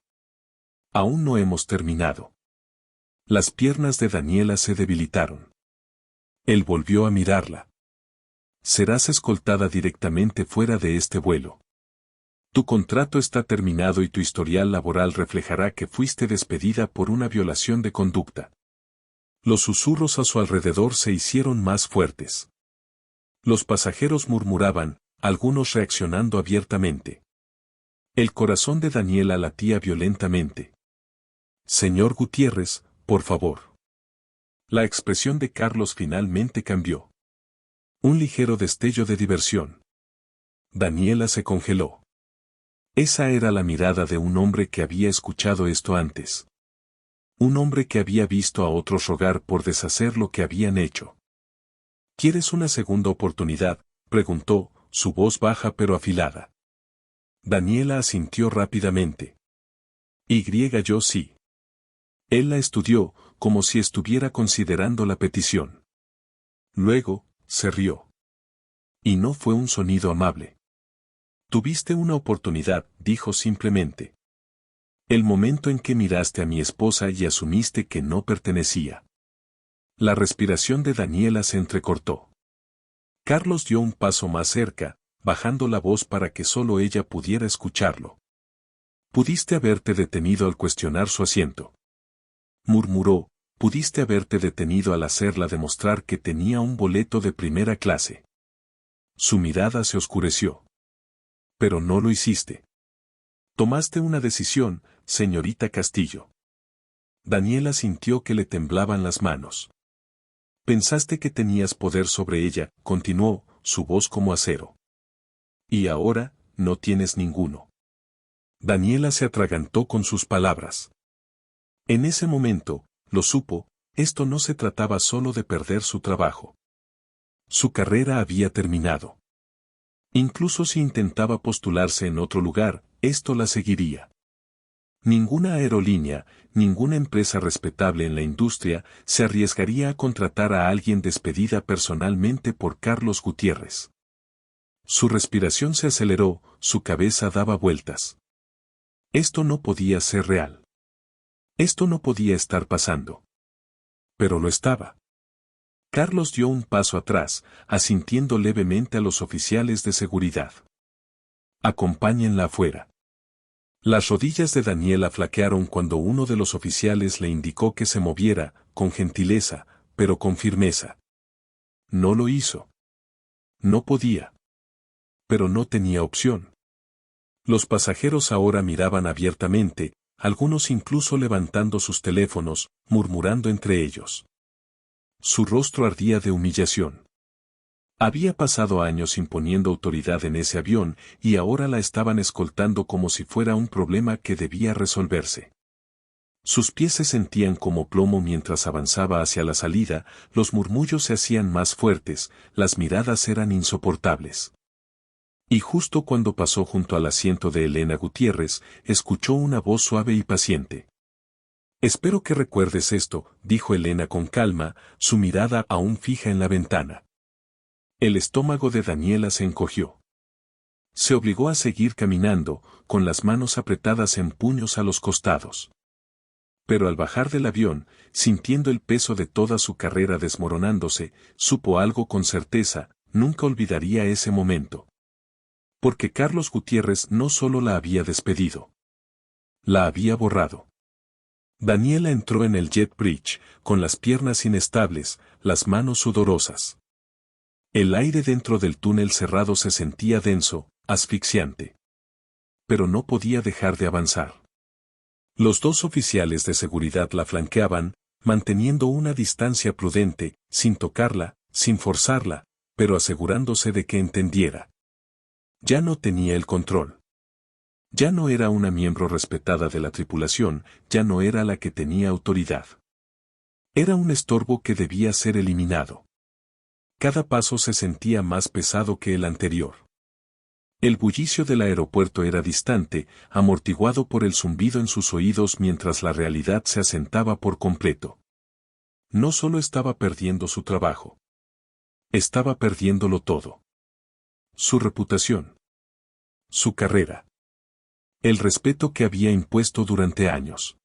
Aún no hemos terminado. Las piernas de Daniela se debilitaron. Él volvió a mirarla. Serás escoltada directamente fuera de este vuelo. Tu contrato está terminado y tu historial laboral reflejará que fuiste despedida por una violación de conducta. Los susurros a su alrededor se hicieron más fuertes. Los pasajeros murmuraban, algunos reaccionando abiertamente. El corazón de Daniela latía violentamente. Señor Gutiérrez, por favor. La expresión de Carlos finalmente cambió. Un ligero destello de diversión. Daniela se congeló. Esa era la mirada de un hombre que había escuchado esto antes. Un hombre que había visto a otros rogar por deshacer lo que habían hecho. ¿Quieres una segunda oportunidad?, preguntó, su voz baja pero afilada. Daniela asintió rápidamente. Yo sí. Él la estudió, como si estuviera considerando la petición. Luego, se rió. Y no fue un sonido amable. Tuviste una oportunidad, dijo simplemente. El momento en que miraste a mi esposa y asumiste que no pertenecía. La respiración de Daniela se entrecortó. Carlos dio un paso más cerca, bajando la voz para que solo ella pudiera escucharlo. Pudiste haberte detenido al cuestionar su asiento. Murmuró, pudiste haberte detenido al hacerla demostrar que tenía un boleto de primera clase. Su mirada se oscureció. Pero no lo hiciste. Tomaste una decisión, señorita Castillo. Daniela sintió que le temblaban las manos. Pensaste que tenías poder sobre ella, continuó, su voz como acero. Y ahora, no tienes ninguno. Daniela se atragantó con sus palabras. En ese momento, lo supo, esto no se trataba solo de perder su trabajo. Su carrera había terminado. Incluso si intentaba postularse en otro lugar, esto la seguiría. Ninguna aerolínea, ninguna empresa respetable en la industria se arriesgaría a contratar a alguien despedida personalmente por Carlos Gutiérrez. Su respiración se aceleró, su cabeza daba vueltas. Esto no podía ser real. Esto no podía estar pasando. Pero lo estaba. Carlos dio un paso atrás, asintiendo levemente a los oficiales de seguridad. Acompáñenla afuera. Las rodillas de Daniela flaquearon cuando uno de los oficiales le indicó que se moviera, con gentileza, pero con firmeza. No lo hizo. No podía. Pero no tenía opción. Los pasajeros ahora miraban abiertamente, algunos incluso levantando sus teléfonos, murmurando entre ellos. Su rostro ardía de humillación. Había pasado años imponiendo autoridad en ese avión y ahora la estaban escoltando como si fuera un problema que debía resolverse. Sus pies se sentían como plomo mientras avanzaba hacia la salida, los murmullos se hacían más fuertes, las miradas eran insoportables. Y justo cuando pasó junto al asiento de Elena Gutiérrez, escuchó una voz suave y paciente. Espero que recuerdes esto, dijo Elena con calma, su mirada aún fija en la ventana. El estómago de Daniela se encogió. Se obligó a seguir caminando, con las manos apretadas en puños a los costados. Pero al bajar del avión, sintiendo el peso de toda su carrera desmoronándose, supo algo con certeza, nunca olvidaría ese momento. Porque Carlos Gutiérrez no solo la había despedido. La había borrado. Daniela entró en el jet bridge, con las piernas inestables, las manos sudorosas. El aire dentro del túnel cerrado se sentía denso, asfixiante. Pero no podía dejar de avanzar. Los dos oficiales de seguridad la flanqueaban, manteniendo una distancia prudente, sin tocarla, sin forzarla, pero asegurándose de que entendiera. Ya no tenía el control. Ya no era una miembro respetada de la tripulación, ya no era la que tenía autoridad. Era un estorbo que debía ser eliminado. Cada paso se sentía más pesado que el anterior. El bullicio del aeropuerto era distante, amortiguado por el zumbido en sus oídos mientras la realidad se asentaba por completo. No solo estaba perdiendo su trabajo. Estaba perdiéndolo todo. Su reputación. Su carrera. El respeto que había impuesto durante años.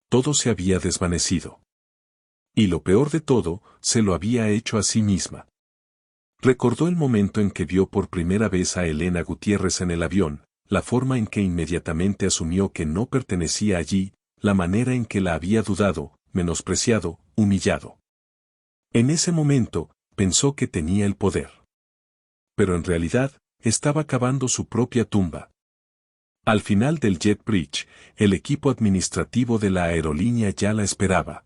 Todo se había desvanecido. Y lo peor de todo, se lo había hecho a sí misma. Recordó el momento en que vio por primera vez a Elena Gutiérrez en el avión, la forma en que inmediatamente asumió que no pertenecía allí, la manera en que la había dudado, menospreciado, humillado. En ese momento, pensó que tenía el poder. Pero en realidad, estaba cavando su propia tumba. Al final del jet bridge, el equipo administrativo de la aerolínea ya la esperaba.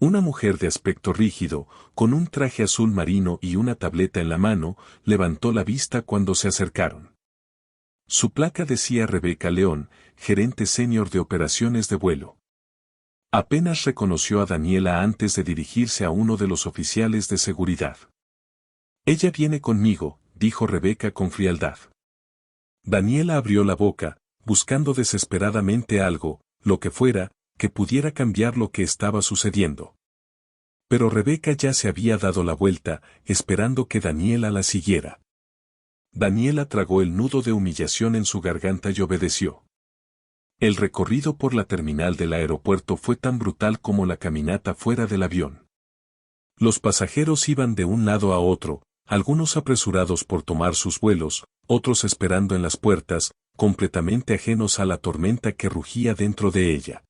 Una mujer de aspecto rígido, con un traje azul marino y una tableta en la mano, levantó la vista cuando se acercaron. Su placa decía Rebeca León, gerente senior de operaciones de vuelo. Apenas reconoció a Daniela antes de dirigirse a uno de los oficiales de seguridad. Ella viene conmigo, dijo Rebeca con frialdad. Daniela abrió la boca, buscando desesperadamente algo, lo que fuera, que pudiera cambiar lo que estaba sucediendo. Pero Rebeca ya se había dado la vuelta, esperando que Daniela la siguiera. Daniela tragó el nudo de humillación en su garganta y obedeció. El recorrido por la terminal del aeropuerto fue tan brutal como la caminata fuera del avión. Los pasajeros iban de un lado a otro, algunos apresurados por tomar sus vuelos, otros esperando en las puertas, completamente ajenos a la tormenta que rugía dentro de ella.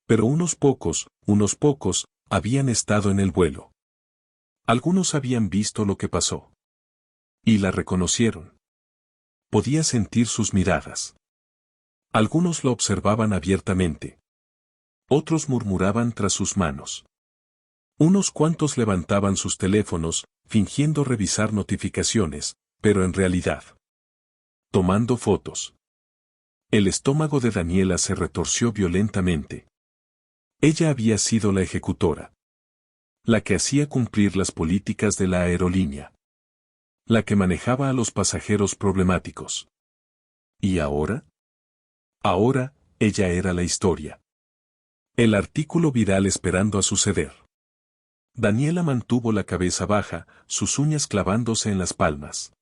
Pero unos pocos, habían estado en el vuelo. Algunos habían visto lo que pasó. Y la reconocieron. Podía sentir sus miradas. Algunos lo observaban abiertamente. Otros murmuraban tras sus manos. Unos cuantos levantaban sus teléfonos, fingiendo revisar notificaciones, pero en realidad tomando fotos. El estómago de Daniela se retorció violentamente. Ella había sido la ejecutora. La que hacía cumplir las políticas de la aerolínea. La que manejaba a los pasajeros problemáticos. ¿Y ahora? Ahora, ella era la historia. El artículo viral esperando a suceder. Daniela mantuvo la cabeza baja, sus uñas clavándose en las palmas.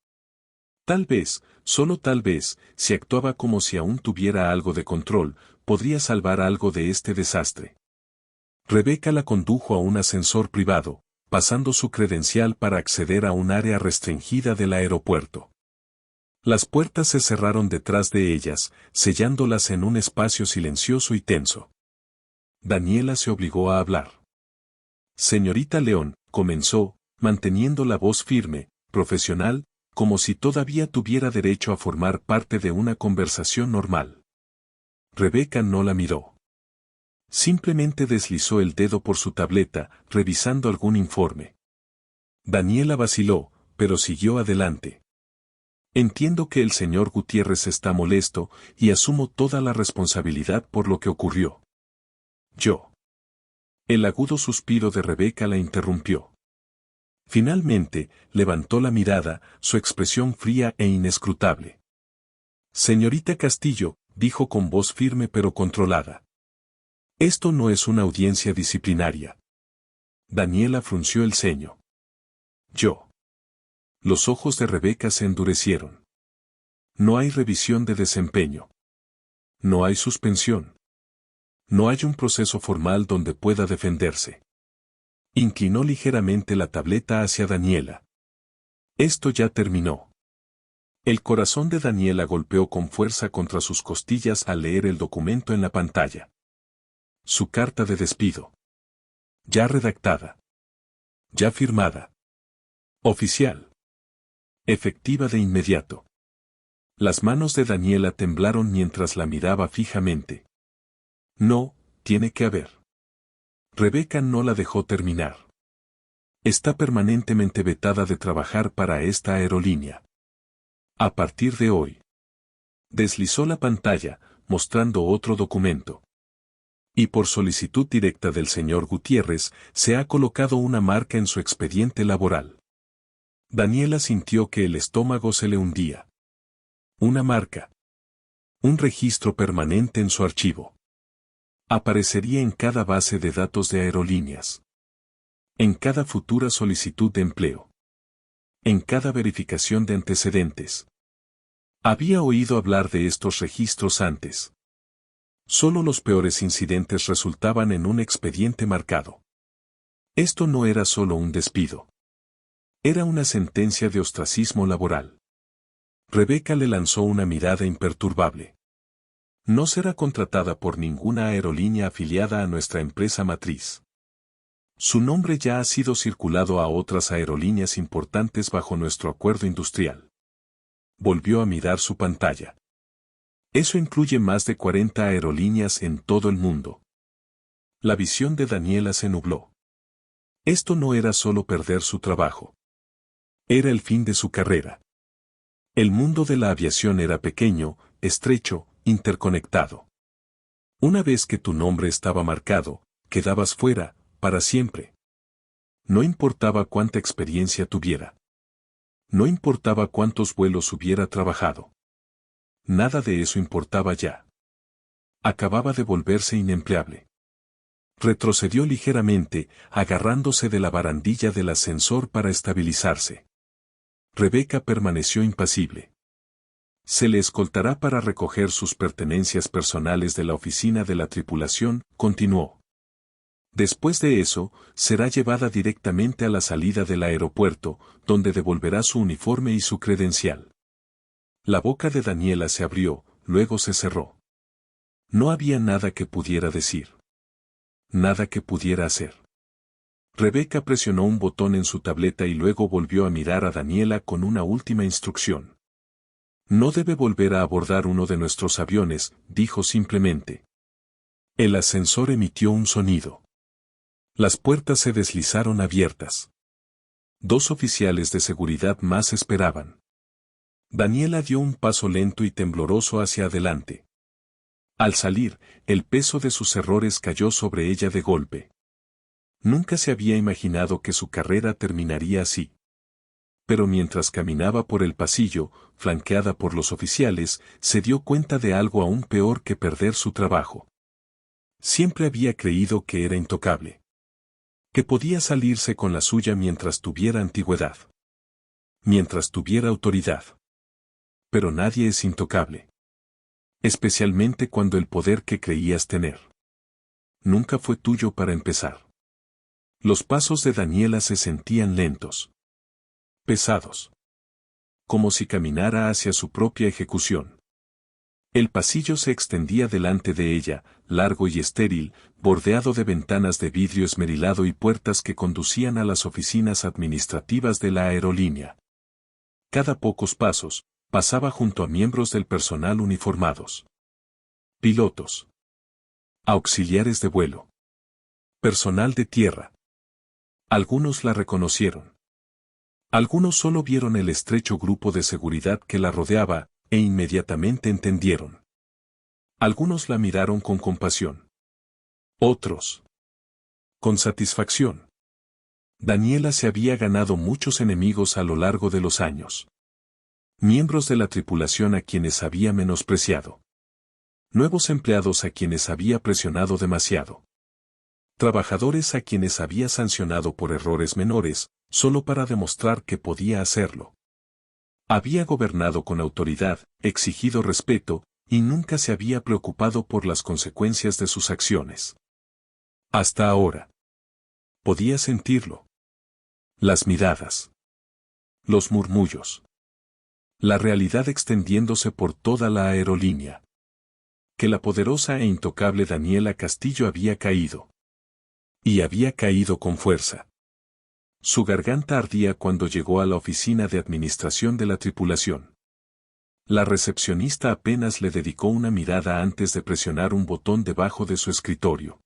Tal vez, solo tal vez, si actuaba como si aún tuviera algo de control, podría salvar algo de este desastre. Rebeca la condujo a un ascensor privado, pasando su credencial para acceder a un área restringida del aeropuerto. Las puertas se cerraron detrás de ellas, sellándolas en un espacio silencioso y tenso. Daniela se obligó a hablar. Señorita León, comenzó, manteniendo la voz firme, profesional, como si todavía tuviera derecho a formar parte de una conversación normal. Rebeca no la miró. Simplemente deslizó el dedo por su tableta, revisando algún informe. Daniela vaciló, pero siguió adelante. Entiendo que el señor Gutiérrez está molesto, y asumo toda la responsabilidad por lo que ocurrió. Yo. El agudo suspiro de Rebeca la interrumpió. Finalmente, levantó la mirada, su expresión fría e inescrutable. Señorita Castillo, dijo con voz firme pero controlada. Esto no es una audiencia disciplinaria. Daniela frunció el ceño. Yo. Los ojos de Rebeca se endurecieron. No hay revisión de desempeño. No hay suspensión. No hay un proceso formal donde pueda defenderse. Inclinó ligeramente la tableta hacia Daniela. Esto ya terminó. El corazón de Daniela golpeó con fuerza contra sus costillas al leer el documento en la pantalla. Su carta de despido. Ya redactada. Ya firmada. Oficial. Efectiva de inmediato. Las manos de Daniela temblaron mientras la miraba fijamente. No, tiene que haber. Rebeca no la dejó terminar. Está permanentemente vetada de trabajar para esta aerolínea. A partir de hoy. Deslizó la pantalla, mostrando otro documento. Y por solicitud directa del señor Gutiérrez, se ha colocado una marca en su expediente laboral. Daniela sintió que el estómago se le hundía. Una marca. Un registro permanente en su archivo. Aparecería en cada base de datos de aerolíneas. En cada futura solicitud de empleo. En cada verificación de antecedentes. Había oído hablar de estos registros antes. Solo los peores incidentes resultaban en un expediente marcado. Esto no era solo un despido. Era una sentencia de ostracismo laboral. Rebeca le lanzó una mirada imperturbable. No será contratada por ninguna aerolínea afiliada a nuestra empresa matriz. Su nombre ya ha sido circulado a otras aerolíneas importantes bajo nuestro acuerdo industrial. Volvió a mirar su pantalla. Eso incluye más de 40 aerolíneas en todo el mundo. La visión de Daniela se nubló. Esto no era solo perder su trabajo. Era el fin de su carrera. El mundo de la aviación era pequeño, estrecho, interconectado. Una vez que tu nombre estaba marcado, quedabas fuera, para siempre. No importaba cuánta experiencia tuviera. No importaba cuántos vuelos hubiera trabajado. Nada de eso importaba ya. Acababa de volverse inempleable. Retrocedió ligeramente, agarrándose de la barandilla del ascensor para estabilizarse. Rebeca permaneció impasible. Se le escoltará para recoger sus pertenencias personales de la oficina de la tripulación, continuó. Después de eso, será llevada directamente a la salida del aeropuerto, donde devolverá su uniforme y su credencial. La boca de Daniela se abrió, luego se cerró. No había nada que pudiera decir. Nada que pudiera hacer. Rebeca presionó un botón en su tableta y luego volvió a mirar a Daniela con una última instrucción. No debe volver a abordar uno de nuestros aviones, dijo simplemente. El ascensor emitió un sonido. Las puertas se deslizaron abiertas. 2 oficiales de seguridad más esperaban. Daniela dio un paso lento y tembloroso hacia adelante. Al salir, el peso de sus errores cayó sobre ella de golpe. Nunca se había imaginado que su carrera terminaría así. Pero mientras caminaba por el pasillo, flanqueada por los oficiales, se dio cuenta de algo aún peor que perder su trabajo. Siempre había creído que era intocable. Que podía salirse con la suya mientras tuviera antigüedad. Mientras tuviera autoridad. Pero nadie es intocable. Especialmente cuando el poder que creías tener nunca fue tuyo para empezar. Los pasos de Daniela se sentían lentos. Pesados. Como si caminara hacia su propia ejecución. El pasillo se extendía delante de ella, largo y estéril, bordeado de ventanas de vidrio esmerilado y puertas que conducían a las oficinas administrativas de la aerolínea. Cada pocos pasos, pasaba junto a miembros del personal uniformados. Pilotos. Auxiliares de vuelo. Personal de tierra. Algunos la reconocieron. Algunos solo vieron el estrecho grupo de seguridad que la rodeaba, e inmediatamente entendieron. Algunos la miraron con compasión. Otros. Con satisfacción. Daniela se había ganado muchos enemigos a lo largo de los años. Miembros de la tripulación a quienes había menospreciado. Nuevos empleados a quienes había presionado demasiado. Trabajadores a quienes había sancionado por errores menores, solo para demostrar que podía hacerlo. Había gobernado con autoridad, exigido respeto, y nunca se había preocupado por las consecuencias de sus acciones. Hasta ahora. Podía sentirlo. Las miradas. Los murmullos. La realidad extendiéndose por toda la aerolínea. Que la poderosa e intocable Daniela Castillo había caído. Y había caído con fuerza. Su garganta ardía cuando llegó a la oficina de administración de la tripulación. La recepcionista apenas le dedicó una mirada antes de presionar un botón debajo de su escritorio.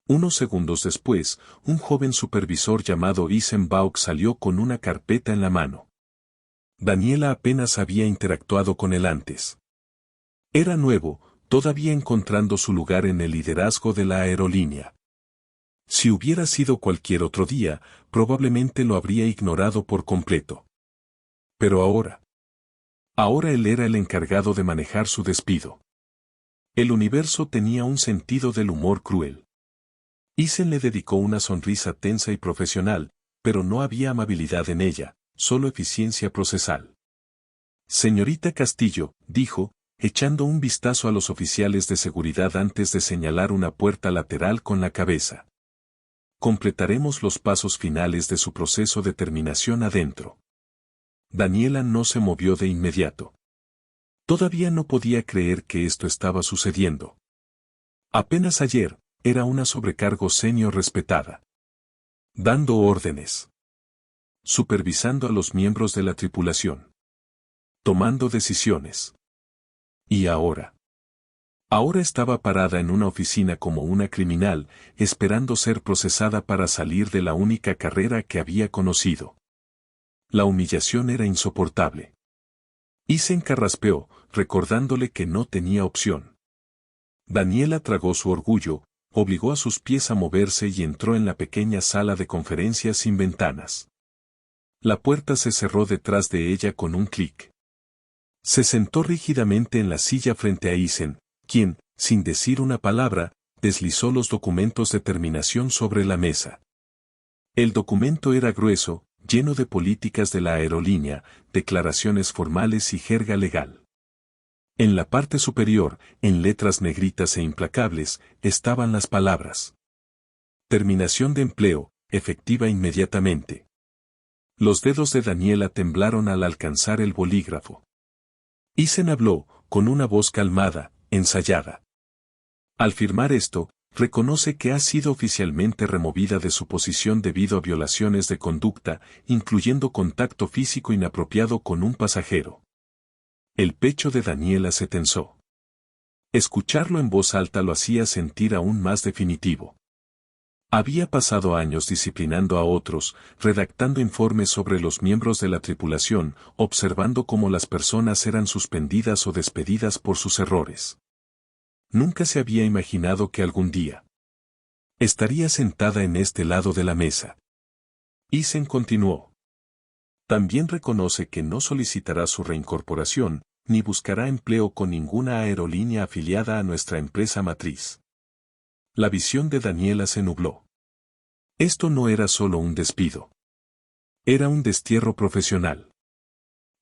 Unos segundos después, un joven supervisor llamado Isenbauk salió con una carpeta en la mano. Daniela apenas había interactuado con él antes. Era nuevo, todavía encontrando su lugar en el liderazgo de la aerolínea. Si hubiera sido cualquier otro día, probablemente lo habría ignorado por completo. Pero ahora. Ahora él era el encargado de manejar su despido. El universo tenía un sentido del humor cruel. Isen le dedicó una sonrisa tensa y profesional, pero no había amabilidad en ella, solo eficiencia procesal. Señorita Castillo, dijo, echando un vistazo a los oficiales de seguridad antes de señalar una puerta lateral con la cabeza. Completaremos los pasos finales de su proceso de terminación adentro. Daniela no se movió de inmediato. Todavía no podía creer que esto estaba sucediendo. Apenas ayer, era una sobrecargo senior respetada. Dando órdenes. Supervisando a los miembros de la tripulación. Tomando decisiones. Y ahora. Ahora estaba parada en una oficina como una criminal, esperando ser procesada para salir de la única carrera que había conocido. La humillación era insoportable. Isen carraspeó, recordándole que no tenía opción. Daniela tragó su orgullo, obligó a sus pies a moverse y entró en la pequeña sala de conferencias sin ventanas. La puerta se cerró detrás de ella con un clic. Se sentó rígidamente en la silla frente a Isen, quien, sin decir una palabra, deslizó los documentos de terminación sobre la mesa. El documento era grueso, lleno de políticas de la aerolínea, declaraciones formales y jerga legal. En la parte superior, en letras negritas e implacables, estaban las palabras. Terminación de empleo, efectiva inmediatamente. Los dedos de Daniela temblaron al alcanzar el bolígrafo. Isen habló, con una voz calmada, ensayada. Al firmar esto, reconoce que ha sido oficialmente removida de su posición debido a violaciones de conducta, incluyendo contacto físico inapropiado con un pasajero. El pecho de Daniela se tensó. Escucharlo en voz alta lo hacía sentir aún más definitivo. Había pasado años disciplinando a otros, redactando informes sobre los miembros de la tripulación, observando cómo las personas eran suspendidas o despedidas por sus errores. Nunca se había imaginado que algún día estaría sentada en este lado de la mesa. Isen continuó. También reconoce que no solicitará su reincorporación, ni buscará empleo con ninguna aerolínea afiliada a nuestra empresa matriz. La visión de Daniela se nubló. Esto no era solo un despido. Era un destierro profesional.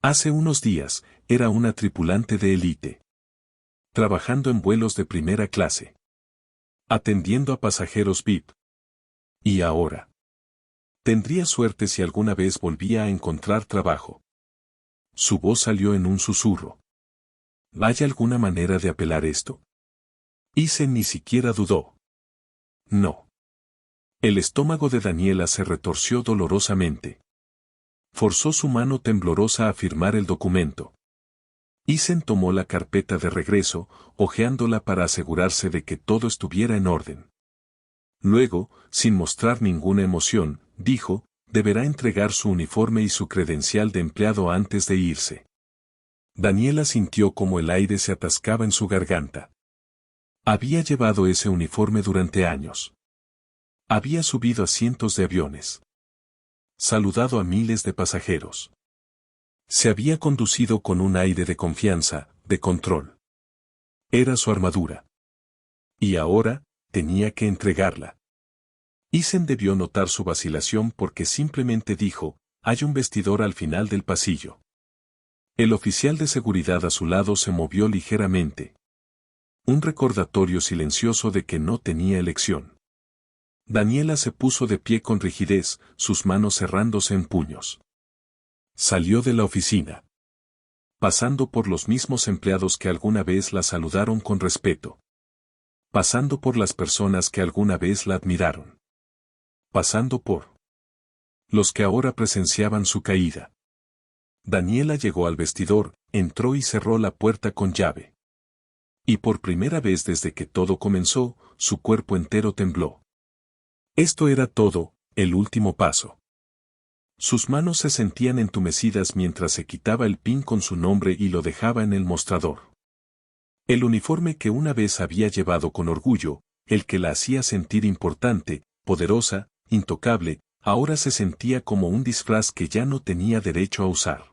Hace unos días, era una tripulante de élite. Trabajando en vuelos de primera clase. Atendiendo a pasajeros VIP. Y ahora. Tendría suerte si alguna vez volvía a encontrar trabajo. Su voz salió en un susurro. ¿Hay alguna manera de apelar esto? Isen ni siquiera dudó. No. El estómago de Daniela se retorció dolorosamente. Forzó su mano temblorosa a firmar el documento. Isen tomó la carpeta de regreso, hojeándola para asegurarse de que todo estuviera en orden. Luego, sin mostrar ninguna emoción, dijo, deberá entregar su uniforme y su credencial de empleado antes de irse. Daniela sintió como el aire se atascaba en su garganta. Había llevado ese uniforme durante años. Había subido a cientos de aviones. Saludado a miles de pasajeros. Se había conducido con un aire de confianza, de control. Era su armadura. Y ahora, tenía que entregarla. Isen debió notar su vacilación porque simplemente dijo, hay un vestidor al final del pasillo. El oficial de seguridad a su lado se movió ligeramente. Un recordatorio silencioso de que no tenía elección. Daniela se puso de pie con rigidez, sus manos cerrándose en puños. Salió de la oficina. Pasando por los mismos empleados que alguna vez la saludaron con respeto. Pasando por las personas que alguna vez la admiraron. Pasando por los que ahora presenciaban su caída. Daniela llegó al vestidor, entró y cerró la puerta con llave. Y por primera vez desde que todo comenzó, su cuerpo entero tembló. Esto era todo, el último paso. Sus manos se sentían entumecidas mientras se quitaba el pin con su nombre y lo dejaba en el mostrador. El uniforme que una vez había llevado con orgullo, el que la hacía sentir importante, poderosa, intocable, ahora se sentía como un disfraz que ya no tenía derecho a usar.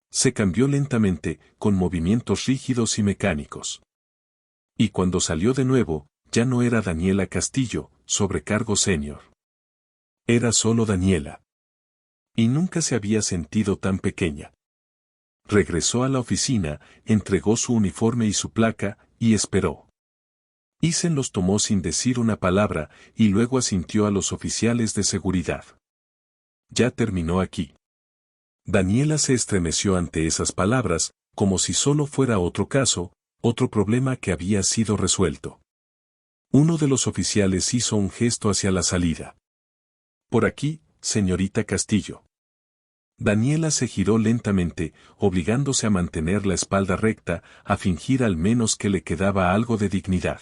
Se cambió lentamente, con movimientos rígidos y mecánicos. Y cuando salió de nuevo, ya no era Daniela Castillo, sobrecargo senior. Era solo Daniela. Y nunca se había sentido tan pequeña. Regresó a la oficina, entregó su uniforme y su placa, y esperó. Isen los tomó sin decir una palabra, y luego asintió a los oficiales de seguridad. Ya terminó aquí. Daniela se estremeció ante esas palabras, como si solo fuera otro caso, otro problema que había sido resuelto. Uno de los oficiales hizo un gesto hacia la salida. Por aquí, señorita Castillo. Daniela se giró lentamente, obligándose a mantener la espalda recta, a fingir al menos que le quedaba algo de dignidad.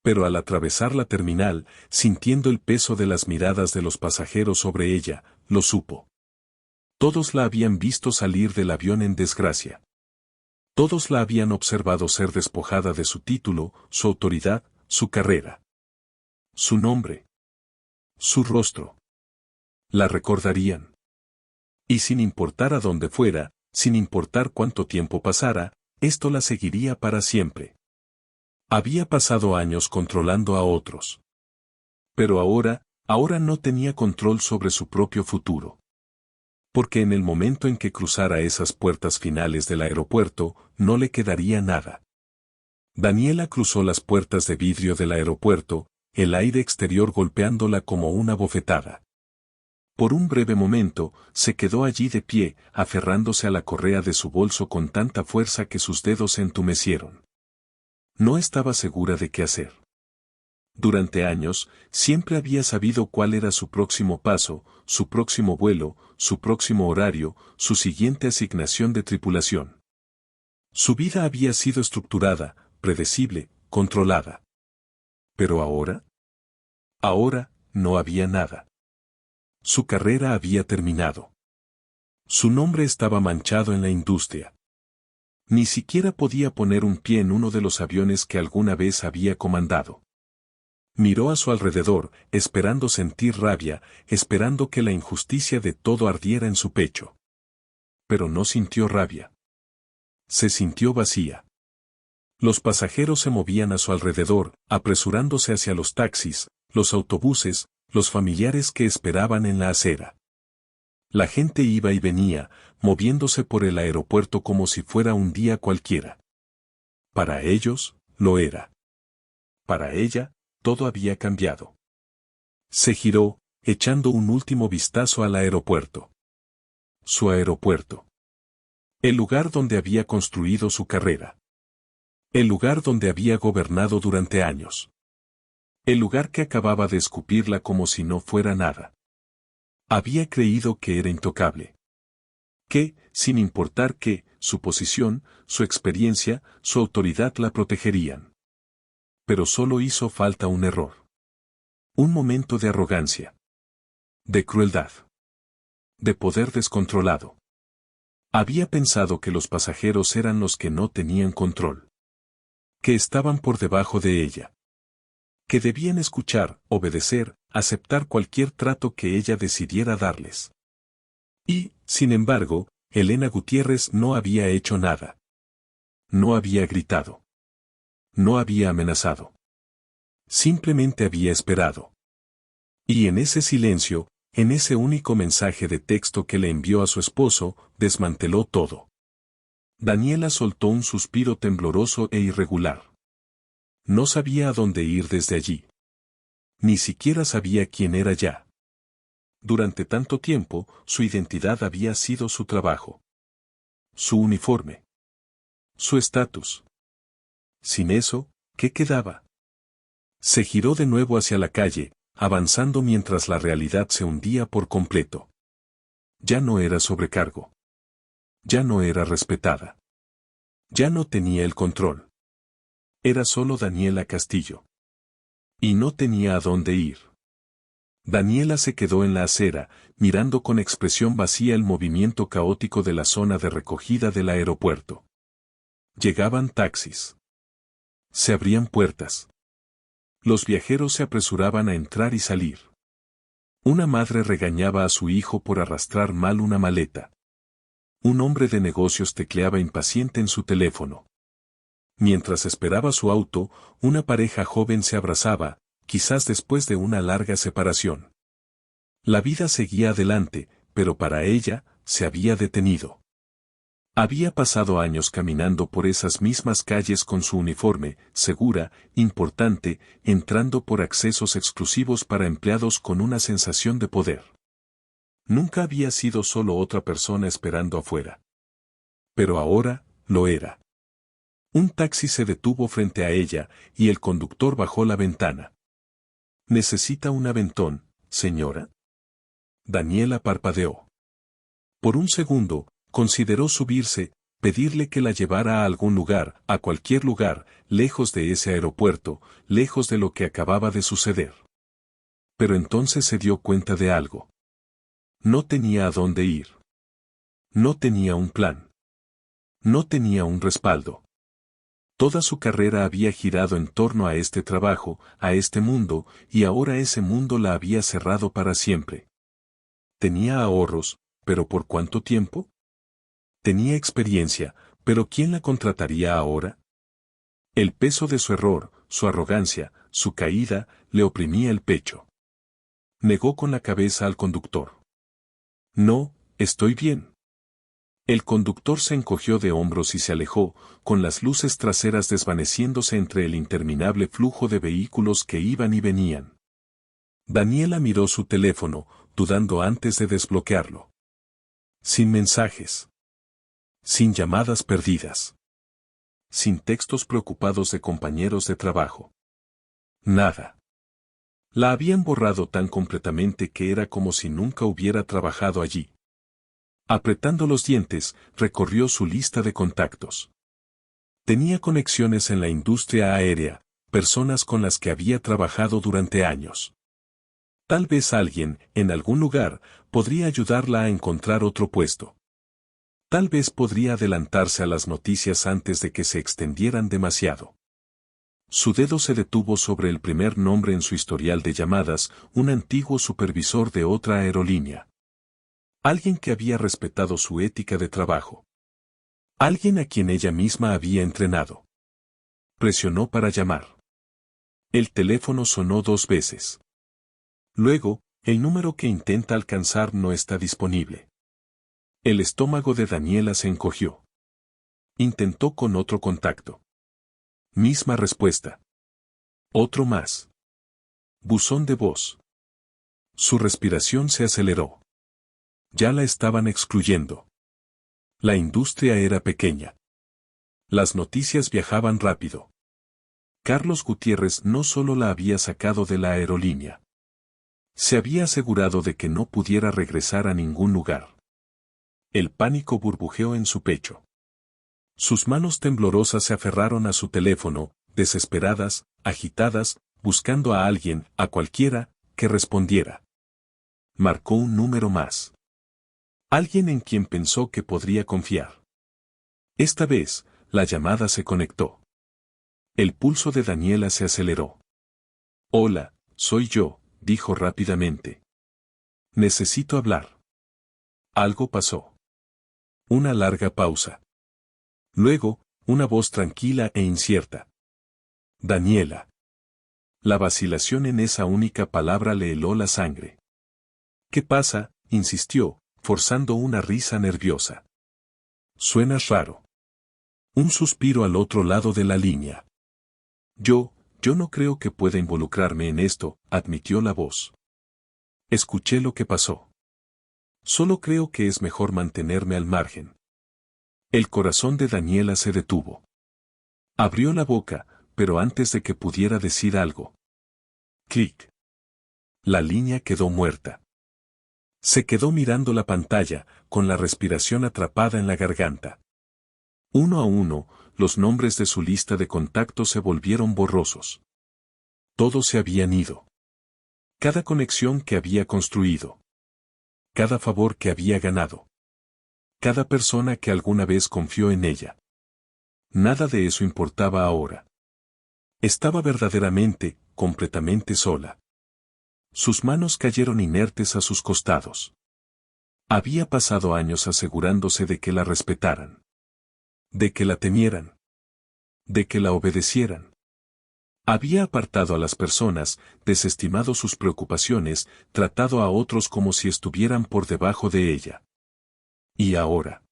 Pero al atravesar la terminal, sintiendo el peso de las miradas de los pasajeros sobre ella, lo supo. Todos la habían visto salir del avión en desgracia. Todos la habían observado ser despojada de su título, su autoridad, su carrera. Su nombre. Su rostro. La recordarían. Y sin importar a dónde fuera, sin importar cuánto tiempo pasara, esto la seguiría para siempre. Había pasado años controlando a otros. Pero ahora no tenía control sobre su propio futuro. Porque en el momento en que cruzara esas puertas finales del aeropuerto, no le quedaría nada. Daniela cruzó las puertas de vidrio del aeropuerto, el aire exterior golpeándola como una bofetada. Por un breve momento, se quedó allí de pie, aferrándose a la correa de su bolso con tanta fuerza que sus dedos se entumecieron. No estaba segura de qué hacer. Durante años, siempre había sabido cuál era su próximo paso, su próximo vuelo, su próximo horario, su siguiente asignación de tripulación. Su vida había sido estructurada, predecible, controlada. Pero ahora no había nada. Su carrera había terminado. Su nombre estaba manchado en la industria. Ni siquiera podía poner un pie en uno de los aviones que alguna vez había comandado. Miró a su alrededor, esperando sentir rabia, esperando que la injusticia de todo ardiera en su pecho. Pero no sintió rabia. Se sintió vacía. Los pasajeros se movían a su alrededor, apresurándose hacia los taxis, los autobuses, los familiares que esperaban en la acera. La gente iba y venía, moviéndose por el aeropuerto como si fuera un día cualquiera. Para ellos, lo era. Para ella, todo había cambiado. Se giró, echando un último vistazo al aeropuerto. Su aeropuerto. El lugar donde había construido su carrera. El lugar donde había gobernado durante años. El lugar que acababa de escupirla como si no fuera nada. Había creído que era intocable. Que, sin importar qué, su posición, su experiencia, su autoridad la protegerían. Pero solo hizo falta un error. Un momento de arrogancia. De crueldad. De poder descontrolado. Había pensado que los pasajeros eran los que no tenían control. Que estaban por debajo de ella. Que debían escuchar, obedecer, aceptar cualquier trato que ella decidiera darles. Y, sin embargo, Elena Gutiérrez no había hecho nada. No había gritado. No había amenazado. Simplemente había esperado. Y en ese silencio, en ese único mensaje de texto que le envió a su esposo, desmanteló todo. Daniela soltó un suspiro tembloroso e irregular. No sabía a dónde ir desde allí. Ni siquiera sabía quién era ya. Durante tanto tiempo, su identidad había sido su trabajo. Su uniforme. Su estatus. Sin eso, ¿qué quedaba? Se giró de nuevo hacia la calle, avanzando mientras la realidad se hundía por completo. Ya no era sobrecargo. Ya no era respetada. Ya no tenía el control. Era solo Daniela Castillo. Y no tenía a dónde ir. Daniela se quedó en la acera, mirando con expresión vacía el movimiento caótico de la zona de recogida del aeropuerto. Llegaban taxis. Se abrían puertas. Los viajeros se apresuraban a entrar y salir. Una madre regañaba a su hijo por arrastrar mal una maleta. Un hombre de negocios tecleaba impaciente en su teléfono. Mientras esperaba su auto, una pareja joven se abrazaba, quizás después de una larga separación. La vida seguía adelante, pero para ella, se había detenido. Había pasado años caminando por esas mismas calles con su uniforme, segura, importante, entrando por accesos exclusivos para empleados con una sensación de poder. Nunca había sido solo otra persona esperando afuera. Pero ahora, lo era. Un taxi se detuvo frente a ella, y el conductor bajó la ventana. ¿Necesita un aventón, señora? Daniela parpadeó. Por un segundo, consideró subirse, pedirle que la llevara a algún lugar, a cualquier lugar, lejos de ese aeropuerto, lejos de lo que acababa de suceder. Pero entonces se dio cuenta de algo. No tenía a dónde ir. No tenía un plan. No tenía un respaldo. Toda su carrera había girado en torno a este trabajo, a este mundo, y ahora ese mundo la había cerrado para siempre. Tenía ahorros, ¿pero por cuánto tiempo? Tenía experiencia, pero ¿quién la contrataría ahora? El peso de su error, su arrogancia, su caída, le oprimía el pecho. Negó con la cabeza al conductor. No, estoy bien. El conductor se encogió de hombros y se alejó, con las luces traseras desvaneciéndose entre el interminable flujo de vehículos que iban y venían. Daniela miró su teléfono, dudando antes de desbloquearlo. Sin mensajes. Sin llamadas perdidas. Sin textos preocupados de compañeros de trabajo. Nada. La habían borrado tan completamente que era como si nunca hubiera trabajado allí. Apretando los dientes, recorrió su lista de contactos. Tenía conexiones en la industria aérea, personas con las que había trabajado durante años. Tal vez alguien, en algún lugar, podría ayudarla a encontrar otro puesto. Tal vez podría adelantarse a las noticias antes de que se extendieran demasiado. Su dedo se detuvo sobre el primer nombre en su historial de llamadas, un antiguo supervisor de otra aerolínea. Alguien que había respetado su ética de trabajo. Alguien a quien ella misma había entrenado. Presionó para llamar. El teléfono sonó 2 veces. Luego, el número que intenta alcanzar no está disponible. El estómago de Daniela se encogió. Intentó con otro contacto. Misma respuesta. Otro más. Buzón de voz. Su respiración se aceleró. Ya la estaban excluyendo. La industria era pequeña. Las noticias viajaban rápido. Carlos Gutiérrez no solo la había sacado de la aerolínea. Se había asegurado de que no pudiera regresar a ningún lugar. El pánico burbujeó en su pecho. Sus manos temblorosas se aferraron a su teléfono, desesperadas, agitadas, buscando a alguien, a cualquiera, que respondiera. Marcó un número más. Alguien en quien pensó que podría confiar. Esta vez, la llamada se conectó. El pulso de Daniela se aceleró. Hola, soy yo, dijo rápidamente. Necesito hablar. Algo pasó. Una larga pausa. Luego, una voz tranquila e incierta. Daniela. La vacilación en esa única palabra le heló la sangre. ¿Qué pasa?, insistió, forzando una risa nerviosa. Suenas raro. Un suspiro al otro lado de la línea. Yo no creo que pueda involucrarme en esto, admitió la voz. Escuché lo que pasó. Solo creo que es mejor mantenerme al margen. El corazón de Daniela se detuvo. Abrió la boca, pero antes de que pudiera decir algo. Clic. La línea quedó muerta. Se quedó mirando la pantalla, con la respiración atrapada en la garganta. Uno a uno, los nombres de su lista de contactos se volvieron borrosos. Todos se habían ido. Cada conexión que había construido. Cada favor que había ganado. Cada persona que alguna vez confió en ella. Nada de eso importaba ahora. Estaba verdaderamente, completamente sola. Sus manos cayeron inertes a sus costados. Había pasado años asegurándose de que la respetaran. De que la temieran. De que la obedecieran. Había apartado a las personas, desestimado sus preocupaciones, tratado a otros como si estuvieran por debajo de ella. Y ahora.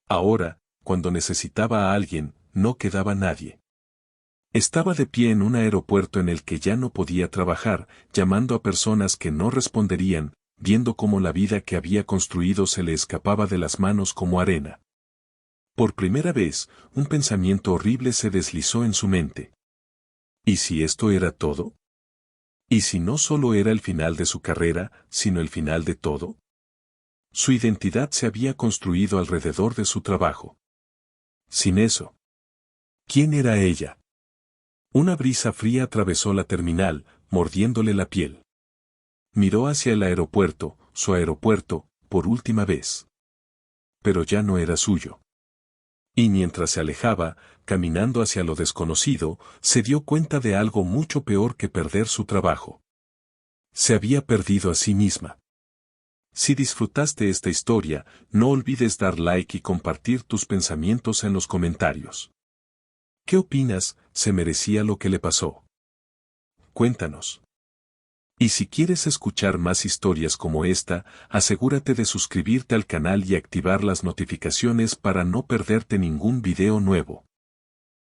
Ahora, cuando necesitaba a alguien, no quedaba nadie. Estaba de pie en un aeropuerto en el que ya no podía trabajar, llamando a personas que no responderían, viendo cómo la vida que había construido se le escapaba de las manos como arena. Por primera vez, un pensamiento horrible se deslizó en su mente. ¿Y si esto era todo? ¿Y si no solo era el final de su carrera, sino el final de todo? Su identidad se había construido alrededor de su trabajo. Sin eso. ¿Quién era ella? Una brisa fría atravesó la terminal, mordiéndole la piel. Miró hacia el aeropuerto, su aeropuerto, por última vez. Pero ya no era suyo. Y mientras se alejaba, caminando hacia lo desconocido, se dio cuenta de algo mucho peor que perder su trabajo. Se había perdido a sí misma. Si disfrutaste esta historia, no olvides dar like y compartir tus pensamientos en los comentarios. ¿Qué opinas? ¿Se merecía lo que le pasó? Cuéntanos. Y si quieres escuchar más historias como esta, asegúrate de suscribirte al canal y activar las notificaciones para no perderte ningún video nuevo.